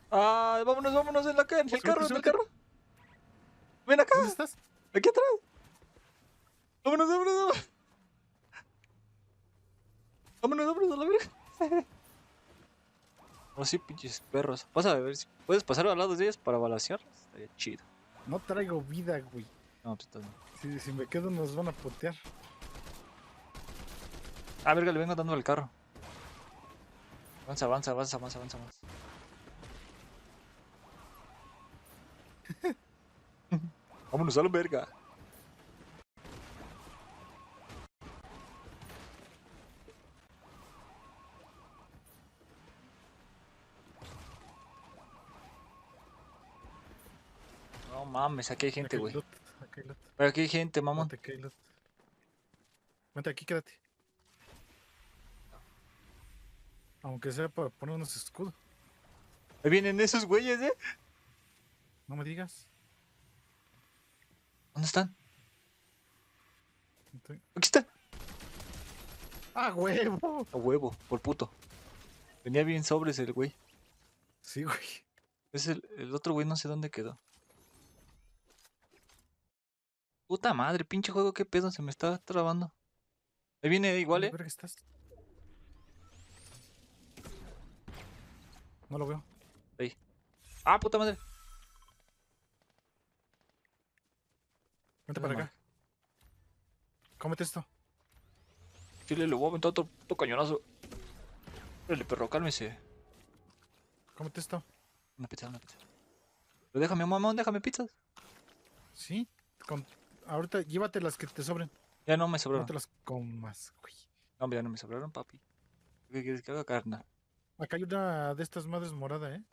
¡Ah! Vámonos en en el carro, en el Súbete. carro. Ven acá, ¿Dónde estás? aquí atrás. Vámonos. Vámonos a la verga. Oh, sí, pinches perros. Pasa a ver si puedes pasar al lado de ellos para balancearlos. Estaría chido. No traigo vida, güey. No, tú estás bien. Si me quedo nos van a potear. Ah, verga, le vengo dando al carro. Avanza. Vámonos a la verga. No mames, aquí hay gente, güey. Acá hay loot. Pero aquí hay gente, mamón. Vente, acá hay loot. Vente aquí, quédate. Aunque sea para poner unos escudos. Ahí vienen esos güeyes, No me digas. ¿Dónde están? Estoy- Aquí están. ¡Ah, huevo! A huevo, por puto. Venía bien sobres el güey. Sí, güey. Es el otro güey, no sé dónde quedó. Puta madre, pinche juego, qué pedo, se me está trabando. Ahí viene igual, ¿Dónde verga estás? No lo veo. Ahí. Ah, puta madre. Vente Dale, para madre. acá. Cómete esto. Chile, le voy a aventar otro puto cañonazo. Órale, perro, cálmese. Cómete esto. Una pizza, una pizza. Pero déjame, mamón, déjame pizzas. ¿Sí? Ahorita llévate las que te sobren. Ya no me No sobraron. te las comas, güey. No, hombre, ya no me sobraron, papi. ¿Qué quieres que haga, carnal? Acá hay una de estas madres morada, ¿eh?